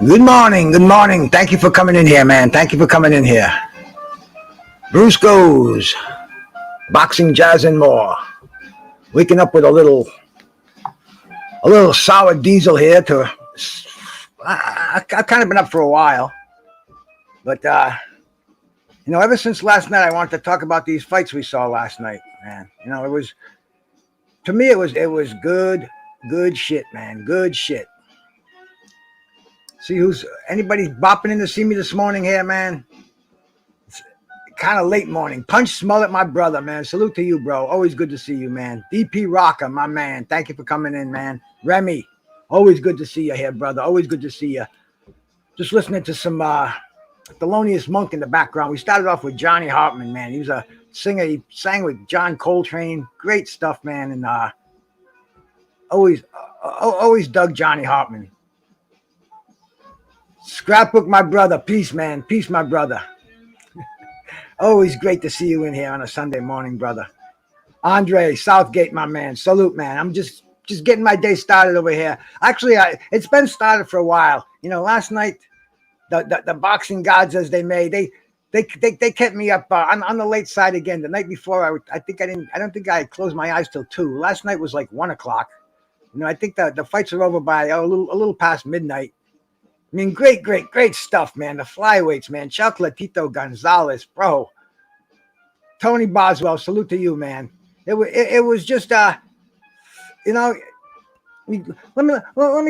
Good morning. Good morning. Thank you for coming in here, man. Thank you for coming in here. Bruce goes. Boxing, jazz, and more. Waking up with a little sour diesel here. I've kind of been up for a while, but ever since last night, I wanted to talk about these fights we saw last night, man. It was good shit, man. Good shit. See who's anybody bopping in to see me this morning here, man. It's kind of late morning. Punch Smollett, my brother, man. Salute to you, bro. Always good to see you, man. DP Rocker, my man. Thank you for coming in, man. Remy, always good to see you here, brother. Always good to see you. Just listening to some Thelonious Monk in the background. We started off with Johnny Hartman, man. He was a singer. He sang with John Coltrane. Great stuff, man. And always dug Johnny Hartman. Scrapbook, my brother. Peace, man. Peace, my brother. Always great to see you in here on a Sunday morning, brother. Andre Southgate, my man. Salute, man. I'm just getting my day started over here. Actually, it's been started for a while. Last night, the boxing gods, as they may, they kept me up on the late side again. The night before, I don't think I closed my eyes till 2. Last night was like 1 o'clock. I think the fights are over by a little past midnight. I mean, great stuff, man. The flyweights, man. Chocolatito Gonzalez, bro. Tony Boswell, salute to you, man. It was just let me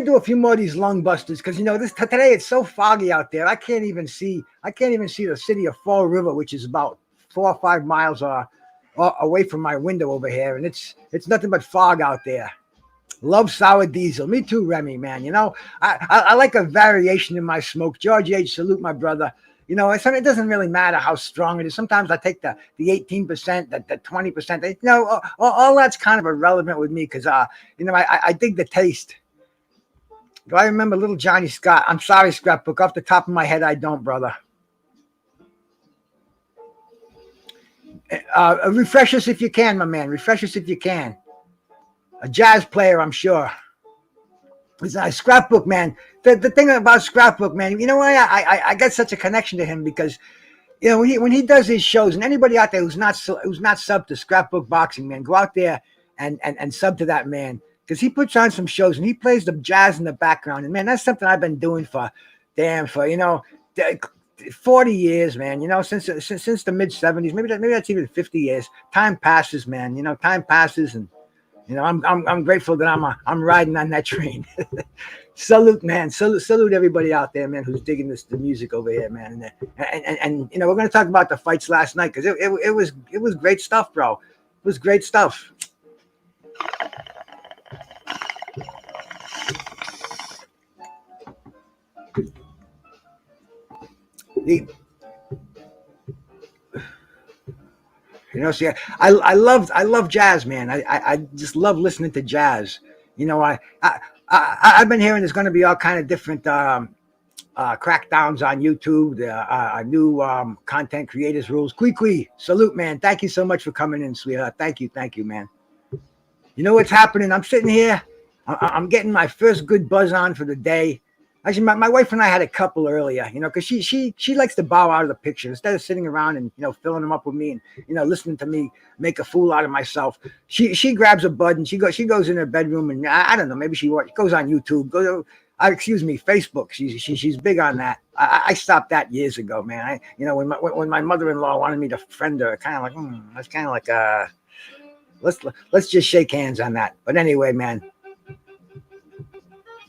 do a few more of these lung busters because today it's so foggy out there. I can't even see the city of Fall River, which is about 4 or 5 miles away from my window over here, and it's nothing but fog out there. Love sour diesel. Me too, Remy, man. I like a variation in my smoke. George H., salute, my brother. It doesn't really matter how strong it is. Sometimes I take the 18%, the 20%. All that's kind of irrelevant with me because, I dig the taste. Do I remember little Johnny Scott? I'm sorry, Scrapbook. Off the top of my head, I don't, brother. Refresh us if you can, my man. Refresh us if you can. A jazz player, I'm sure. It's a Scrapbook, man. The thing about Scrapbook, man, you know why I got such a connection to him because, when he does his shows, and anybody out there who's not sub to Scrapbook Boxing, man, go out there and sub to that man because he puts on some shows and he plays the jazz in the background. And man, that's something I've been doing for 40 years, man. Since the mid 70s, maybe that's even 50 years. Time passes, man. Time passes and. I'm grateful that I'm riding on that train. Salute, man. Salute everybody out there, man, who's digging the music over here, man. And we're gonna talk about the fights last night because it was great stuff, bro. It was great stuff. You know, see, I love jazz, man. I just love listening to jazz. You know, I've been hearing there's going to be all kind of different crackdowns on YouTube, the new content creators rules. Kui, salute, man. Thank you so much for coming in, sweetheart. Thank you, man. You know what's happening? I'm sitting here. I'm getting my first good buzz on for the day. Actually, my wife and I had a couple earlier, you know, because she likes to bow out of the picture instead of sitting around and, you know, filling them up with me and, you know, listening to me make a fool out of myself. She grabs a bud and she goes in her bedroom and I don't know, maybe she goes on YouTube, excuse me, Facebook. She's big on that. I stopped that years ago, man. You know, when my mother-in-law wanted me to friend her, kind of like that's kind of like let's just shake hands on that. But anyway, man,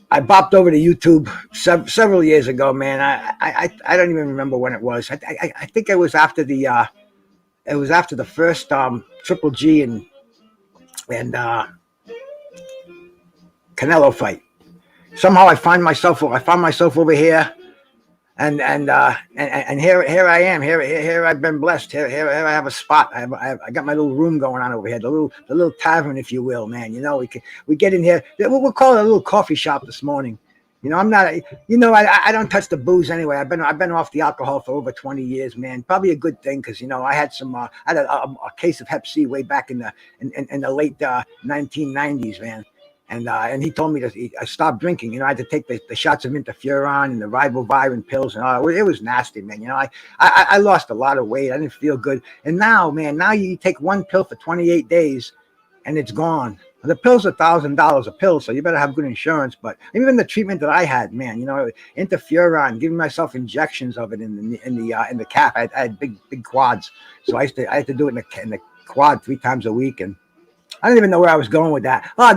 I bopped over to YouTube several years ago, man. I don't even remember when it was. I think it was after the first Triple G and Canelo fight. Somehow I found myself over here, and here I am. Here I've been blessed. Here I have a spot. I got my little room going on over here, the little tavern, if you will, man. You know, we get in here. We'll call it a little coffee shop this morning. You know, I'm not. You know, I don't touch the booze anyway. I've been off the alcohol for over 20 years, man. Probably a good thing because, you know, I had a case of Hep C way back in the late 1990s, man. And he told me I stopped drinking. You know, I had to take the shots of interferon and the ribavirin pills and all. It was nasty, man. You know, I lost a lot of weight. I didn't feel good. And now, man, you take one pill for 28 days and it's gone. The pill's $1,000 a pill, so you better have good insurance. But even the treatment that I had, man, you know, interferon, giving myself injections of it in the calf. I had big quads, so I had to do it in the quad 3 times a week. And I don't even know where I was going with that. Oh,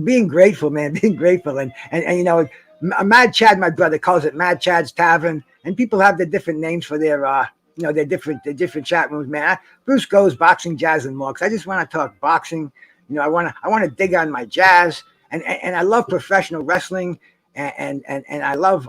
being grateful, man, being grateful. And you know, Mad Chad, my brother, calls it Mad Chad's Tavern. And people have their different names for their, you know, their different chat rooms, man. Bruce goes boxing, jazz, and more. Because I just want to talk boxing. You know, I want to dig on my jazz. And I love professional wrestling. And I love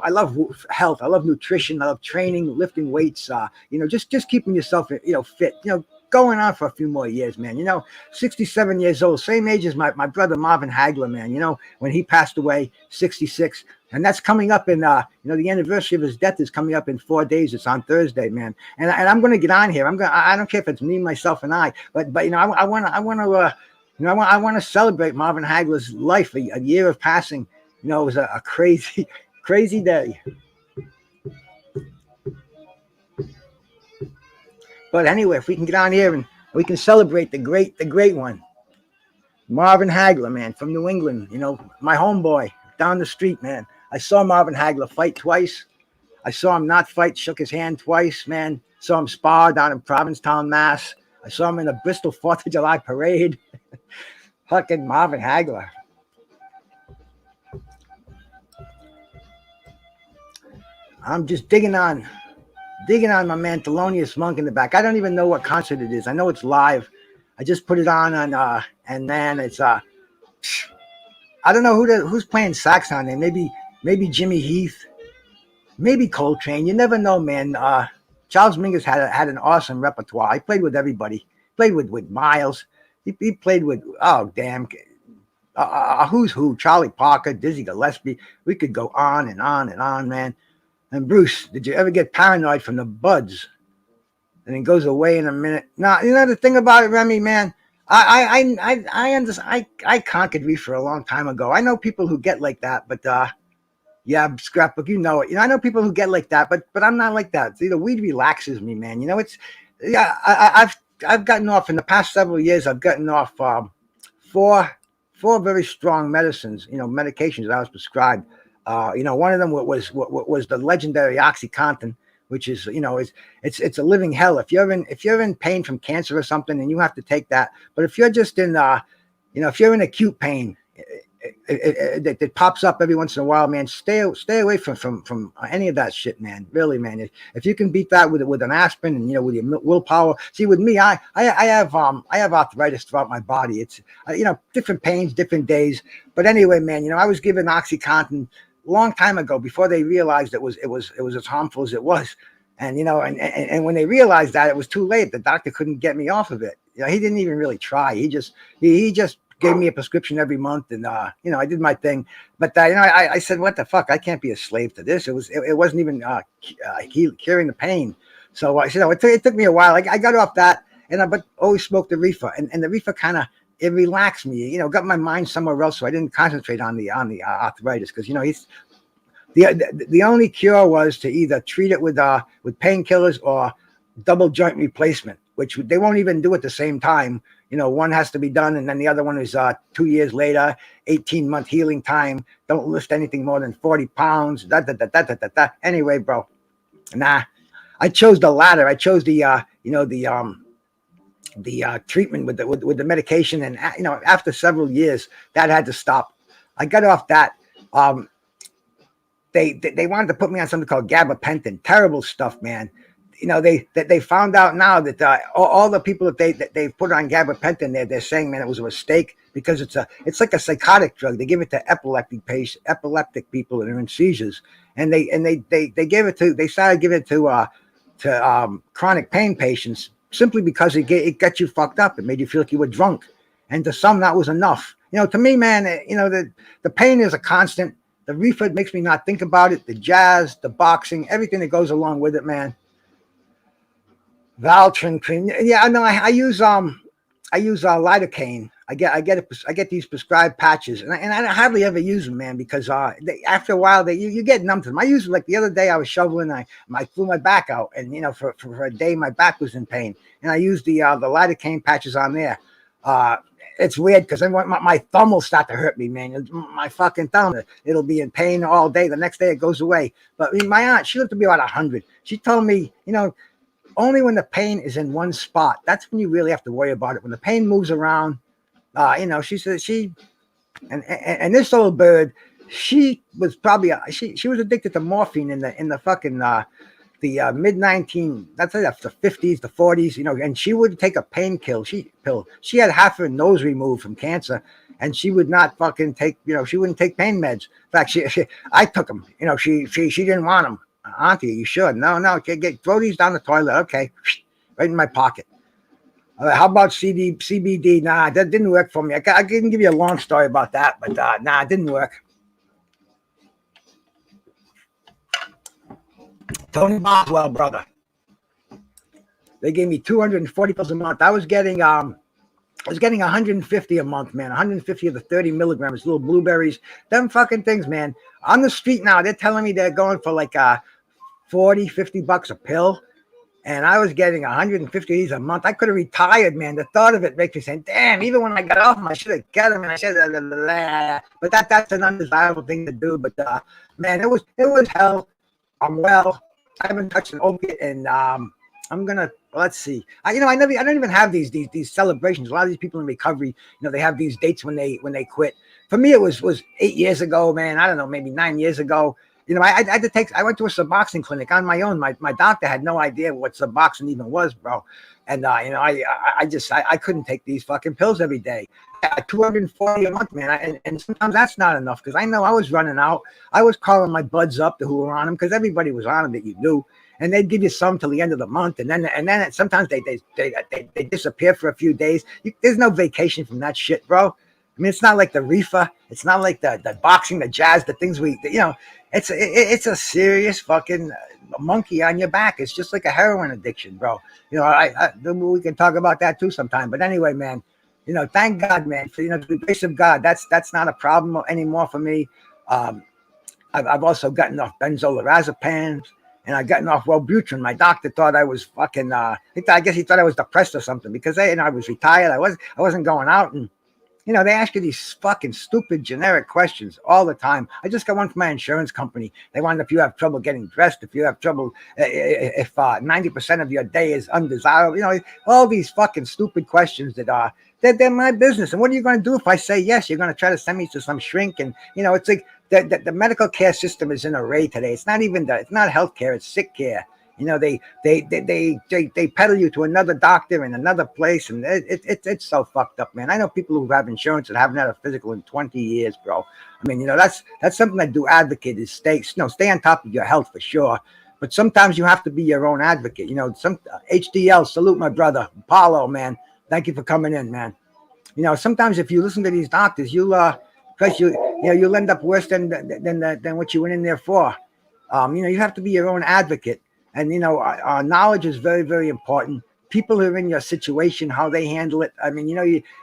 health. I love nutrition. I love training, lifting weights. You know, just keeping yourself, you know, fit. You know, going on for a few more years, man. You know, 67 years old, same age as my brother Marvin Hagler, man. You know, when he passed away, 66, and that's coming up in you know, the anniversary of his death is coming up in 4 days. It's on Thursday, man. And I'm going to get on here. I don't care if it's me, myself, and I, but you know, I want to you know, I want to celebrate Marvin Hagler's life, a year of passing. You know, it was a crazy day. But anyway, if we can get on here and we can celebrate the great one, Marvin Hagler, man, from New England. You know, my homeboy down the street, man. I saw Marvin Hagler fight twice. I saw him not fight, shook his hand twice, man. Saw him spar down in Provincetown, Mass. I saw him in the Bristol 4th of July parade. Fucking Marvin Hagler. I'm just digging on my man Thelonious Monk in the back. I don't even know what concert it is. I know it's live. I just put it on and man, it's I don't know who's playing sax on there. Maybe Jimmy Heath, maybe Coltrane. You never know, man. Charles Mingus had an awesome repertoire. He played with everybody. Played with Miles. He played with who's who? Charlie Parker, Dizzy Gillespie. We could go on and on and on, man. And Bruce, did you ever get paranoid from the buds? And it goes away in a minute. Now, you know the thing about it, Remy, man. I understand. I conquered reefer a long time ago. I know people who get like that, but yeah, Scrapbook, you know it. You know, I know people who get like that, but I'm not like that. See, the weed relaxes me, man. You know, it's I've gotten off in the past several years. I've gotten off four very strong medicines. You know, medications that I was prescribed. You know, one of them was the legendary OxyContin, which is, you know, it's a living hell. If you're in pain from cancer or something, and you have to take that. But if you're just in, you know, if you're in acute pain, it pops up every once in a while, man. Stay away from any of that shit, man. Really, man. If you can beat that with an aspirin and, you know, with your willpower. See, with me, I have arthritis throughout my body. It's you know, different pains, different days. But anyway, man, you know, I was given OxyContin a long time ago before they realized it was as harmful as it was. And and when they realized that, it was too late. The doctor couldn't get me off of it. He didn't even really try. He just gave me a prescription every month, and I did my thing. But I said, what the fuck? I can't be a slave to this. It wasn't even curing the pain. So I said, it took me a while. I got off that, but always smoked the reefer, and the reefer kind of, it relaxed me. Got my mind somewhere else, so I didn't concentrate on the arthritis, because he's the only cure was to either treat it with painkillers or double joint replacement, which they won't even do at the same time. One has to be done, and then the other one is 2 years later, 18-month healing time. Don't lift anything more than 40 pounds. Anyway, bro, nah, I chose the latter. I chose the treatment with the medication, and after several years, that had to stop. I got off that. They wanted to put me on something called gabapentin. Terrible stuff, man. They found out now that all the people that they put on gabapentin, they're saying, man, it was a mistake, because it's like a psychotic drug. They give it to epileptic people that are in seizures, and they started giving it to chronic pain patients, simply because it got you fucked up. It made you feel like you were drunk, and to some that was enough. To me, man, the pain is a constant. The reefer makes me not think about it. The jazz, the boxing, everything that goes along with it, man. Valtrin cream. Yeah, no, I use lidocaine. I get these prescribed patches, and I hardly ever use them, man, because after a while you get numb to them. I use them. Like the other day, I was shoveling, I flew my back out, and for a day my back was in pain, and I used the lidocaine patches on there. It's weird, because then my thumb will start to hurt me, man. My fucking thumb, it'll be in pain all day. The next day it goes away. But my aunt, she lived to be about 100. She told me, only when the pain is in one spot, that's when you really have to worry about it. When the pain moves around, she said and this old bird, she was probably she was addicted to morphine in the fucking the that's like the 50s, the 40s, and she would take a pain pill. She had half her nose removed from cancer, and she would not fucking take, she wouldn't take pain meds. In fact, I took them. She didn't want them. Auntie, you should. No, throw these down the toilet. Okay, right in my pocket. How about CBD? Nah, that didn't work for me. I can give you a long story about that, but nah, it didn't work. Tony Boswell, brother. They gave me 240 pills a month. I was getting 150 a month, man. 150 of the 30 milligrams, little blueberries. Them fucking things, man. On the street now, they're telling me they're going for like 40, 50 bucks a pill. And I was getting 150 of these a month. I could have retired, man. The thought of it makes me say, damn, even when I got off them, I should have got them. And I said, but that's an undesirable thing to do. But man, it was hell. I'm well. I haven't touched an opiate, and I'm gonna, let's see. I don't even have these celebrations. A lot of these people in recovery, they have these dates when they quit. For me, it was 8 years ago, man. I don't know, maybe 9 years ago. I had to I went to a Suboxone clinic on my own. My doctor had no idea what Suboxone even was, bro. And I couldn't take these fucking pills every day. 240 a month, man. And sometimes that's not enough, because I know I was running out. I was calling my buds up who were on them, because everybody was on them that you knew, and they'd give you some till the end of the month, and then sometimes they disappear for a few days. There's no vacation from that shit, bro. I mean, it's not like the reefer. It's not like the boxing, the jazz, the things it's a serious fucking monkey on your back. It's just like a heroin addiction, bro. We can talk about that too sometime. But anyway, man, thank God, man, for the grace of God. That's not a problem anymore for me. I've also gotten off benzodiazepines, and I've gotten off Wellbutrin. My doctor thought I was fucking. I guess he thought I was depressed or something, because I was retired. I wasn't going out, and they ask you these fucking stupid generic questions all the time. I just got one from my insurance company. They wanted if you have trouble getting dressed, if you have trouble, if 90% of your day is undesirable. All these fucking stupid questions that they're my business. And what are you going to do if I say yes? You're going to try to send me to some shrink, and it's like the medical care system is in array today. It's not healthcare, it's sick care. They peddle you to another doctor in another place, and it's so fucked up, man. I know people who have insurance that haven't had a physical in 20 years, bro. I mean, that's something I do advocate is stay on top of your health for sure. But sometimes you have to be your own advocate. Some HDL, salute my brother. Paulo, man. Thank you for coming in, man. Sometimes if you listen to these doctors, because you'll end up worse than what you went in there for. You have to be your own advocate, and our knowledge is very, very important. People who are in your situation, how they handle it. I mean,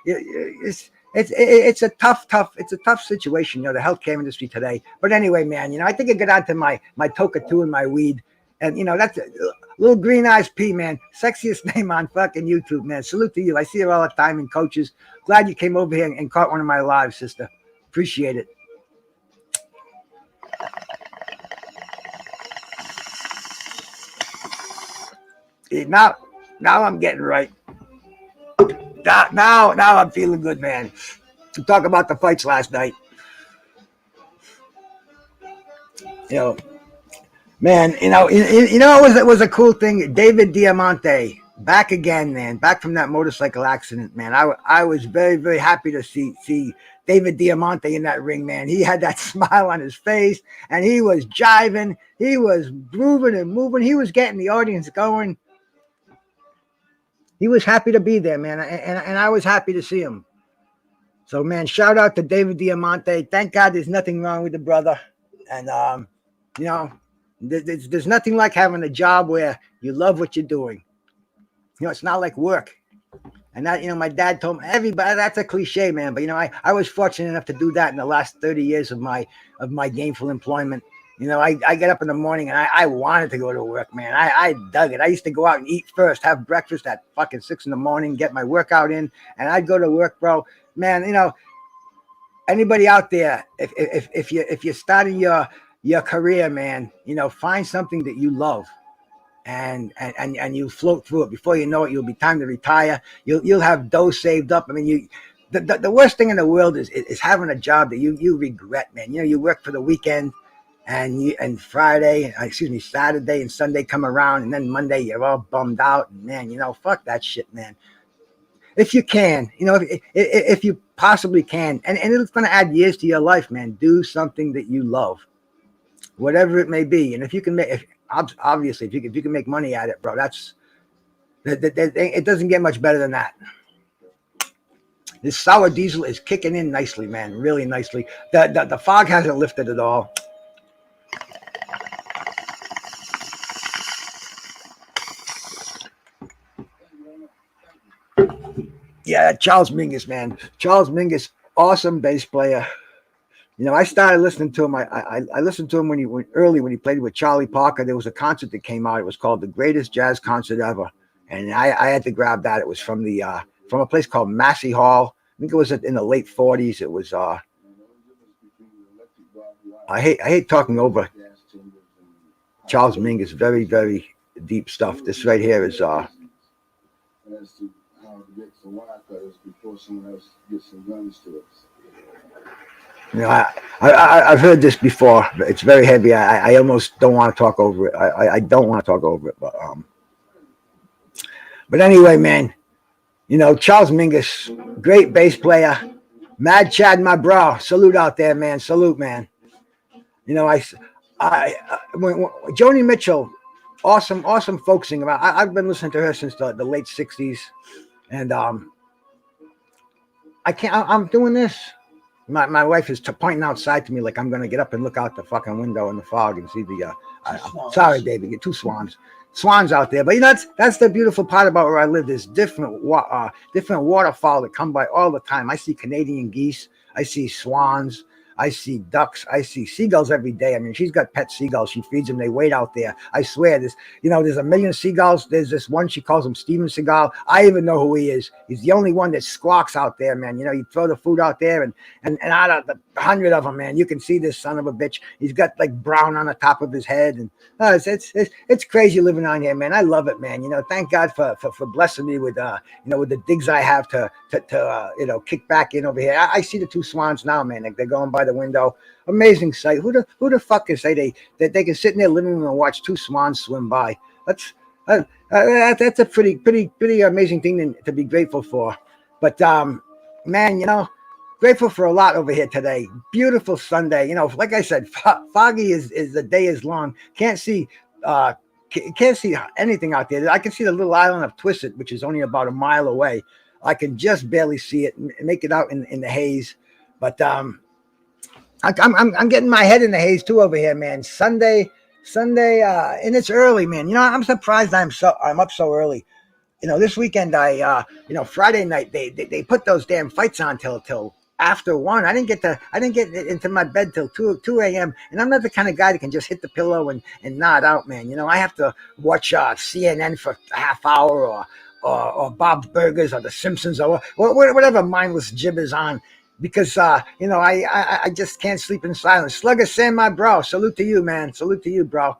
it's a tough situation. The healthcare industry today. But anyway, man, I think I got onto my Toka 2 and my weed, and that's a little green eyes P, man. Sexiest name on fucking YouTube, man. Salute to you. I see her all the time in coaches. Glad you came over here and caught one of my lives, sister. Appreciate it. Now I'm getting right. Now I'm feeling good, man. To talk about the fights last night. Man, it was a cool thing. David Diamante, back again, man. Back from that motorcycle accident, man. I was very, very happy to see David Diamante in that ring, man. He had that smile on his face, and he was jiving. He was grooving and moving. He was getting the audience going. He was happy to be there, man, and I was happy to see him. So, man, shout out to David Diamante. Thank God there's nothing wrong with the brother. And, there's nothing like having a job where you love what you're doing. It's not like work. And that, my dad told me, everybody, that's a cliche, man. But, I was fortunate enough to do that in the last 30 years of my gainful employment. I get up in the morning and I wanted to go to work, man. I dug it. I used to go out and eat first, have breakfast at fucking 6 in the morning, get my workout in, and I'd go to work, bro. Man, anybody out there, if you're starting your career, man, find something that you love, and you float through it. Before you know it, you'll be time to retire. You'll have dough saved up. I mean, the worst thing in the world is having a job that you regret, man. You work for the weekend. And Saturday and Sunday come around, and then Monday you're all bummed out. And man, fuck that shit, man. If you can, if you possibly can, and it's going to add years to your life, man. Do something that you love, whatever it may be. And if you can make, obviously, if you can make money at it, bro, it doesn't get much better than that. This sour diesel is kicking in nicely, man, really nicely. The fog hasn't lifted at all. Yeah, Charles Mingus, man. Charles Mingus, awesome bass player. I started listening to him. I listened to him when he played with Charlie Parker. There was a concert that came out. It was called The Greatest Jazz Concert Ever, and I had to grab that. It was from a place called Massey Hall. I think it was in the late 40s. It was. I hate talking over Charles Mingus. Very, very deep stuff. This right here is. Get some wire cutters before someone else gets some guns to us. I've heard this before. But it's very heavy. I almost don't want to talk over it. I don't want to talk over it. But anyway, man, Charles Mingus, great bass player. Mad Chad, my bro. Salute out there, man. Salute, man. When Joni Mitchell, awesome folk singer. I've been listening to her since the late 60s. And I'm doing this. My wife is pointing outside to me like I'm going to get up and look out the fucking window in the fog and see the. Sorry, David, get two swans out there. But that's the beautiful part about where I live. There's different waterfowl that come by all the time. I see Canadian geese. I see swans. I see ducks. I see seagulls every day. I mean, she's got pet seagulls. She feeds them. They wait out there. I swear, there's a million seagulls. There's this one, she calls him Steven Seagal. I even know who he is. He's the only one that squawks out there, man. You throw the food out there, and out of the 100 of them, man, you can see this son of a bitch. He's got like brown on the top of his head, and it's crazy living on here, man. I love it, man. Thank God for blessing me with with the digs I have to kick back in over here. I see the two swans now, man. They're going by the window. Amazing sight. Who the fuck can say that they can sit in their living room and watch two swans swim by? That's a pretty amazing thing to be grateful for. But man, grateful for a lot over here today. Beautiful Sunday. Like I said, foggy is the day is long. Can't see Can't see anything out there. I can see the little island of Twisted, which is only about a mile away. I can just barely see it and make it out in the haze. But I'm getting my head in the haze too over here, man. Sunday, and it's early, man. I'm surprised I'm up so early. This weekend Friday night they put those damn fights on till after 1. I didn't get into my bed till 2 a.m. And I'm not the kind of guy that can just hit the pillow and nod out, man. I have to watch CNN for a half hour or Bob's Burgers or The Simpsons or whatever mindless jib is on. Because I just can't sleep in silence. Slugger Sam, my bro, salute to you, man. Salute to you, bro.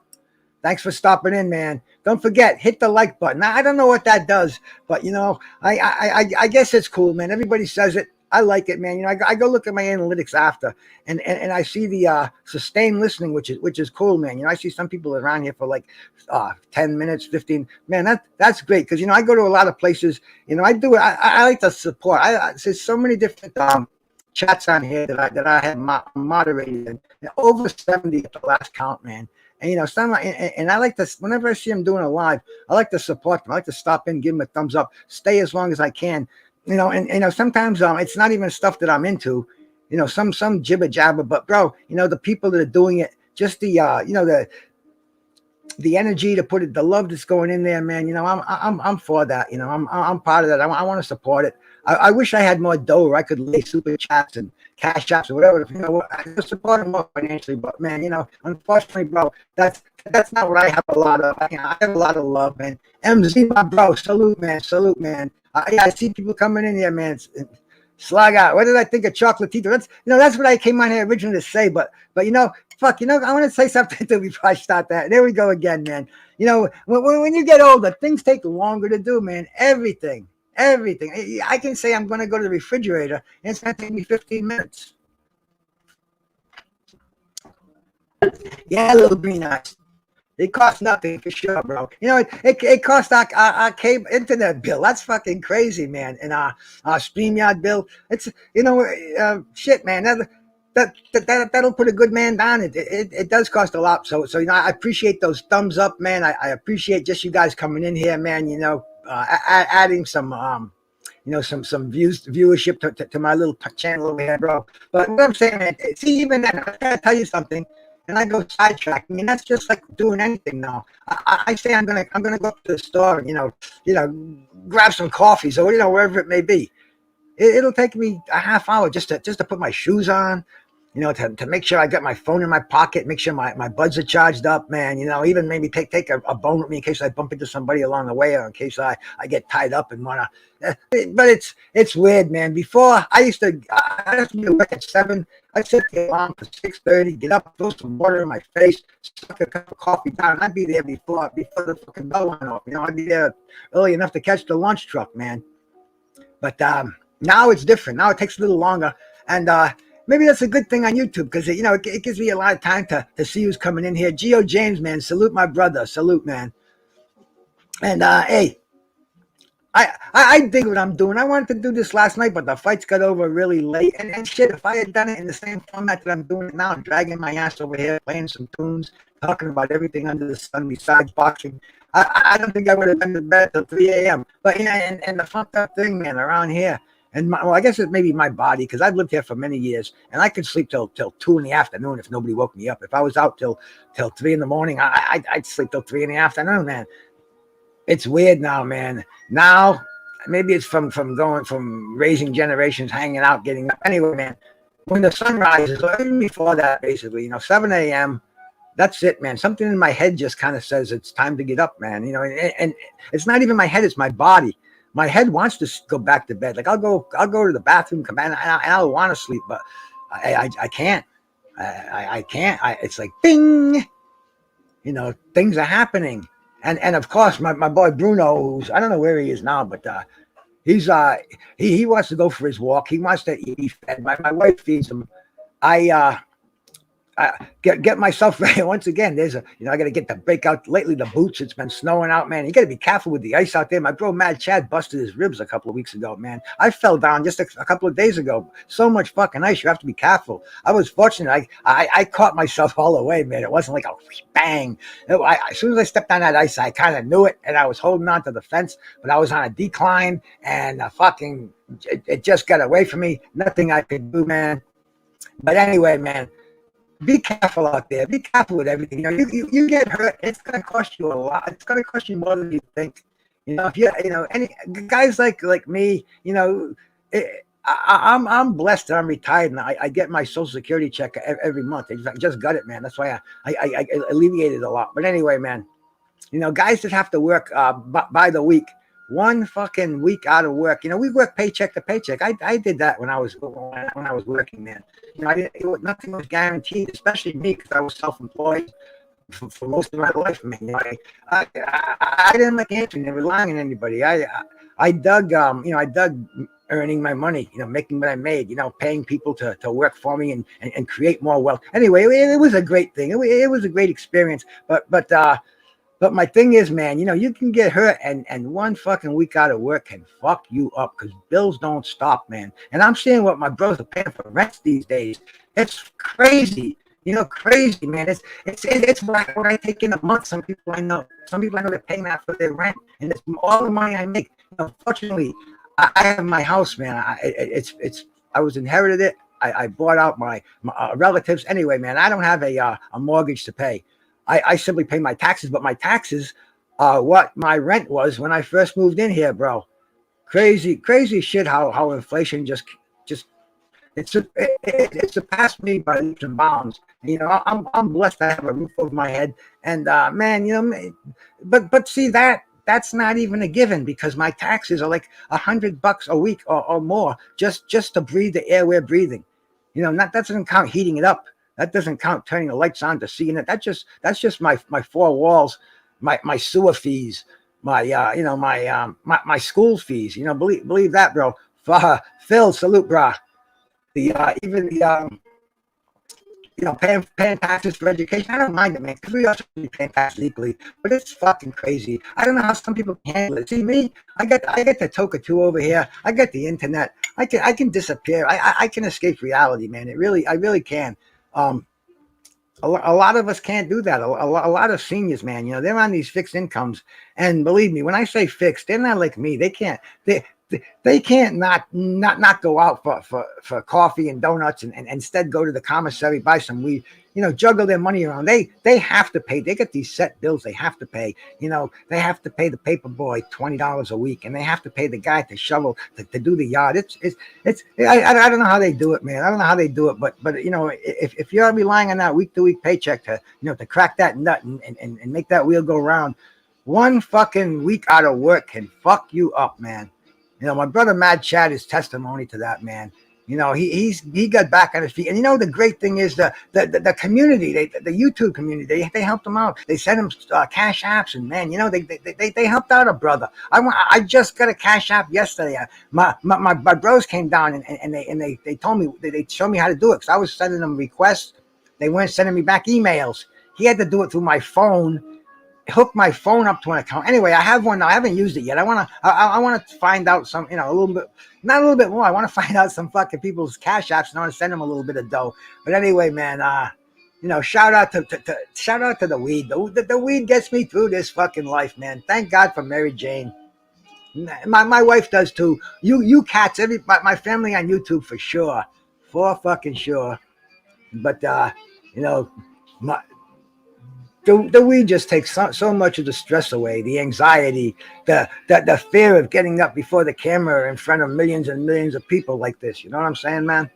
Thanks for stopping in, man. Don't forget, hit the like button. I don't know what that does, but I guess it's cool, man. Everybody says it. I like it, man. I go look at my analytics after, and I see the sustained listening, which is cool, man. I see some people around here for like 10 minutes, 15. Man, that's great because I go to a lot of places. I do it. I like to support. There's so many different chats on here that I have moderated, and over 70 at the last count, man. And some, and I like to, whenever I see them doing a live, I like to support them. I like to stop in, give them a thumbs up, stay as long as I can. And sometimes it's not even stuff that I'm into. Some jibber jabber, but bro, the people that are doing it, just the energy to put it, the love that's going in there, man. I'm for that. I'm part of that. I want to support it. I wish I had more dough where I could lay super chats and cash apps or whatever. I could support them more financially, but man, unfortunately, bro, that's not what I have a lot of. I have a lot of love, man. MZ, my bro, salute, man. I see people coming in here, man. Slug out. What did I think of Chocolatito? That's what I came on here originally to say, but fuck, I want to say something before I start that. There we go again, man. When you get older, things take longer to do, man. Everything. I can say I'm going to go to the refrigerator, and it's going to take me 15 minutes. Yeah, little green eyes. It costs nothing for sure, bro. It costs our cable internet bill. That's fucking crazy, man. And our StreamYard bill. It's shit, man. That'll put a good man down. It does cost a lot. So I appreciate those thumbs up, man. I appreciate just you guys coming in here, man. Adding some some viewership to my little channel over here, bro. But what I'm saying, man, see, even then, I gotta tell you something. And I go sidetrack. I mean, that's just like doing anything now. I say I'm gonna go up to the store and grab some coffees or wherever it may be. It'll take me a half hour just to put my shoes on, to make sure I got my phone in my pocket, make sure my buds are charged up, man. Even maybe take a bone with me in case I bump into somebody along the way or in case I get tied up and wanna. But it's weird, man. Before I used to be to work at 7. I'd set the alarm for 6:30, get up, throw some water in my face, suck a cup of coffee down. I'd be there before the fucking bell went off. I'd be there early enough to catch the lunch truck, man. But now it's different. Now it takes a little longer, and maybe that's a good thing on YouTube because it gives me a lot of time to see who's coming in here. Geo James, man, salute my brother, salute, man. And hey, I dig what I'm doing. I wanted to do this last night, but the fights got over really late. And shit, if I had done it in the same format that I'm doing it now, dragging my ass over here, playing some tunes, talking about everything under the sun besides boxing, I don't think I would have been to bed till 3 a.m. But and the fucked up thing, man, around here. And I guess it may be my body because I've lived here for many years, and I could sleep till 2 in the afternoon if nobody woke me up. If I was out till 3 in the morning, I'd sleep till 3 in the afternoon, man. It's weird now, man. Now, maybe it's from raising generations, hanging out, getting up. Anyway, man, when the sun rises, or even before that, basically, 7 a.m., that's it, man. Something in my head just kind of says it's time to get up, man. And it's not even my head, it's my body. My head wants to go back to bed. Like I'll go to the bathroom, come back, and I'll want to sleep, but I can't. I can't. It's like bing, things are happening. And of course, my boy Bruno, who's I don't know where he is now, but he's he wants to go for his walk. He wants to eat fed. My wife feeds him. I get myself ready. Once again, there's I got to get the break out lately. The boots. It's been snowing out, man. You got to be careful with the ice out there. My bro Mad Chad busted his ribs a couple of weeks ago, man. I fell down just a couple of days ago. So much fucking ice. You have to be careful. I was fortunate. I caught myself all the way, man. It wasn't like a bang. As soon as I stepped on that ice, I kind of knew it, and I was holding on to the fence, but I was on a decline, and it just got away from me. Nothing I could do, man. But anyway, man, be careful out there. Be careful with everything. You get hurt, it's gonna cost you a lot. It's gonna cost you more than you think. If any guys like me, I'm blessed that I'm retired and I get my Social Security check every month. I just got it, man. That's why I alleviated a lot. But anyway, man, guys that have to work by the week. One fucking week out of work, we work paycheck to paycheck. I did that when I was working, man. Nothing was guaranteed, especially me because I was self-employed for most of my life, man. I didn't like answering and relying on anybody. I dug earning my money, making what I made, paying people to work for me and create more wealth. Anyway, it was a great thing. It was a great experience, but my thing is, man, you can get hurt and one fucking week out of work can fuck you up because bills don't stop, man. And I'm seeing what my brothers are paying for rents these days. It's crazy, crazy, man. It's what I take in a month. Some people I know they're paying that for their rent, and it's all the money I make. Fortunately, I have my house, man. I was inherited it. I bought out my relatives. Anyway, man, I don't have a mortgage to pay. I simply pay my taxes, but my taxes are what my rent was when I first moved in here, bro. Crazy shit how inflation just it surpassed me by leaps and bounds. I'm blessed to have a roof over my head, and man, but see that's not even a given because my taxes are like $100 a week or more just to breathe the air we're breathing. That doesn't count heating it up. That doesn't count turning the lights on to seeing it. That's just my four walls, my sewer fees, my my school fees. Believe that, bro. Phil, salute, brah. Even the paying taxes for education. I don't mind it, man, because we also be paying taxes equally. But it's fucking crazy. I don't know how some people can handle it. See me, I get the Toka 2 over here. I get the internet. I can disappear. I can escape reality, man. I really can. A lot of us can't do that. A lot of seniors, man, they're on these fixed incomes, and believe me, when I say fixed, they're not like me. They can't not go out for coffee and donuts and instead go to the commissary, buy some weed, juggle their money around. They have to pay. They get these set bills they have to pay. They have to pay the paper boy $20 a week, and they have to pay the guy to shovel to do the yard. I don't know how they do it, man. I don't know how they do it, but if you're relying on that week to week paycheck to crack that nut and make that wheel go round, one fucking week out of work can fuck you up, man. My brother Mad Chad is testimony to that, man. He got back on his feet, and the great thing is the community, the YouTube community, they helped him out. They sent him cash apps, and man, they helped out a brother. I just got a cash app yesterday. My bros came down and they told me they showed me how to do it because I was sending them requests. They weren't sending me back emails. He had to do it through my phone. Hook my phone up to an account. Anyway, I have one now. I haven't used it yet. I want to find out some, a little bit, not a little bit more. I want to find out some fucking people's cash apps and I want to send them a little bit of dough. But anyway, man, shout out to the weed. The weed gets me through this fucking life, man. Thank God for Mary Jane. My wife does too. You cats, my family on YouTube for sure, for fucking sure. But the weed just takes so much of the stress away, the anxiety, the fear of getting up before the camera in front of millions and millions of people like this. You know what I'm saying, man?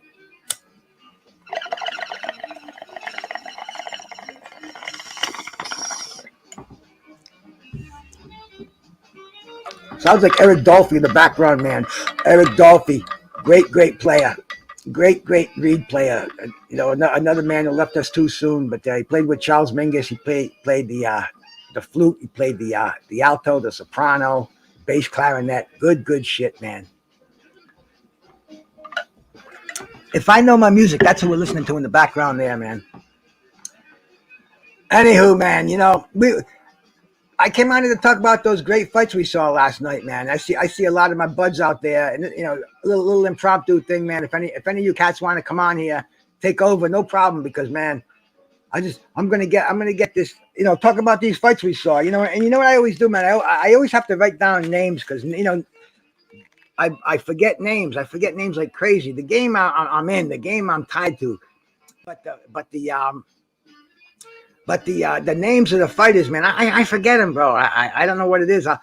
Sounds like Eric Dolphy in the background, man. Eric Dolphy, great player. Great reed player. Another man who left us too soon, but he played with Charles Mingus. He played the flute. He played the alto, the soprano, bass clarinet. Good shit, man. If I know my music, that's who we're listening to in the background there, man. Anywho, man, I came on here to talk about those great fights we saw last night, man. I see a lot of my buds out there, and a little impromptu thing, man. If any of you cats want to come on here, take over, no problem. Because man, I'm gonna get this, talk about these fights we saw, and you know what I always do, man. I always have to write down names because I forget names. I forget names like crazy. The game I'm in, the game I'm tied to, but the names of the fighters, man, I forget them, bro. I don't know what it is. I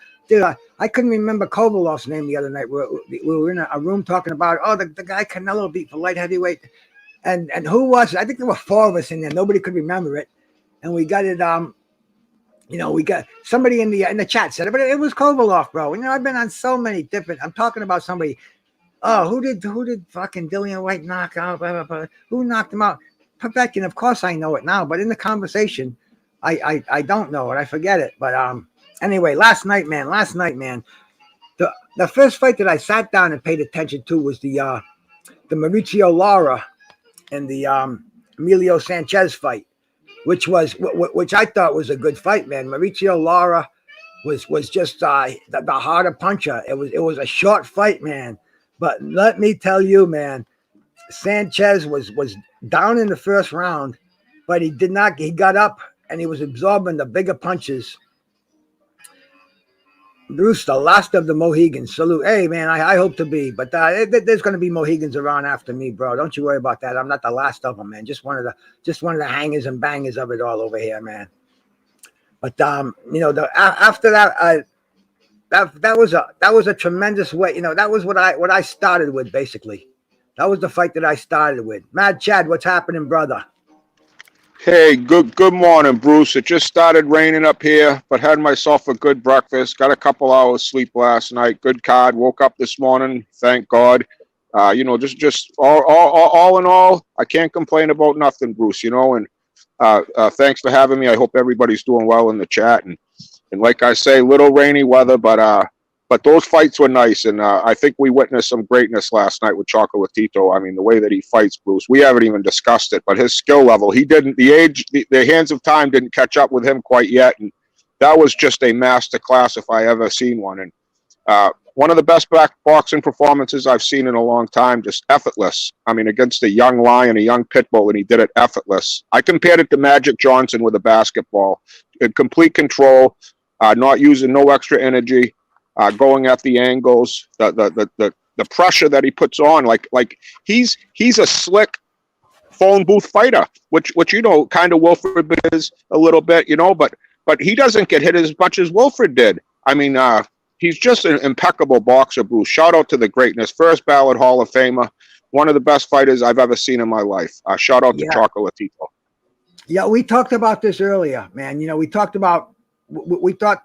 couldn't remember Kovalov's name the other night. We were in a room talking about the guy Canelo beat for light heavyweight, and who was it? I think there were four of us in there. Nobody could remember it, and we got it. We got somebody in the chat said it, but it was Kovalov, bro. I've been on so many different. I'm talking about somebody. Oh, who did fucking Dillian White knock out? Blah, blah, blah. Who knocked him out? Povetkin, of course I know it now, but in the conversation, I don't know it. I forget it. But anyway, last night, man, the first fight that I sat down and paid attention to was the Mauricio Lara and the Emilio Sanchez fight, which I thought was a good fight, man. Mauricio Lara was just the harder puncher. It was a short fight, man. But let me tell you, man, Sanchez was down in the first round, but he did not. He got up and he was absorbing the bigger punches. Bruce, the last of the Mohegans. Salute. Hey, man, I hope to be, but there's going to be Mohegans around after me, bro. Don't you worry about that. I'm not the last of them, man. Just one of the hangers and bangers of it all over here, man. But after that, that was a tremendous way. That was what I started with, basically. That was the fight that I started with. Mad Chad, what's happening, brother? Hey, good morning, Bruce. It just started raining up here, but had myself a good breakfast. Got a couple hours sleep last night. Good card. Woke up this morning. Thank God. Just all in all, I can't complain about nothing, Bruce. And thanks for having me. I hope everybody's doing well in the chat. And like I say, little rainy weather, but those fights were nice, and I think we witnessed some greatness last night with Chocolatito. I mean, the way that he fights, Bruce, we haven't even discussed it, but his skill level, the hands of time didn't catch up with him quite yet, and that was just a master class if I ever seen one. And one of the best boxing performances I've seen in a long time, just effortless. I mean, against a young lion, a young pit bull, and he did it effortless. I compared it to Magic Johnson with a basketball. In complete control, not using no extra energy. Going at the angles, the pressure that he puts on, like he's a slick phone booth fighter, which kind of Wilfred is a little bit, but he doesn't get hit as much as Wilfred did. I mean, he's just an impeccable boxer, Bruce. Shout out to the greatness, first ballot Hall of Famer, one of the best fighters I've ever seen in my life. Shout out to Chocolatito. Yeah, we talked about this earlier, man. We talked about we thought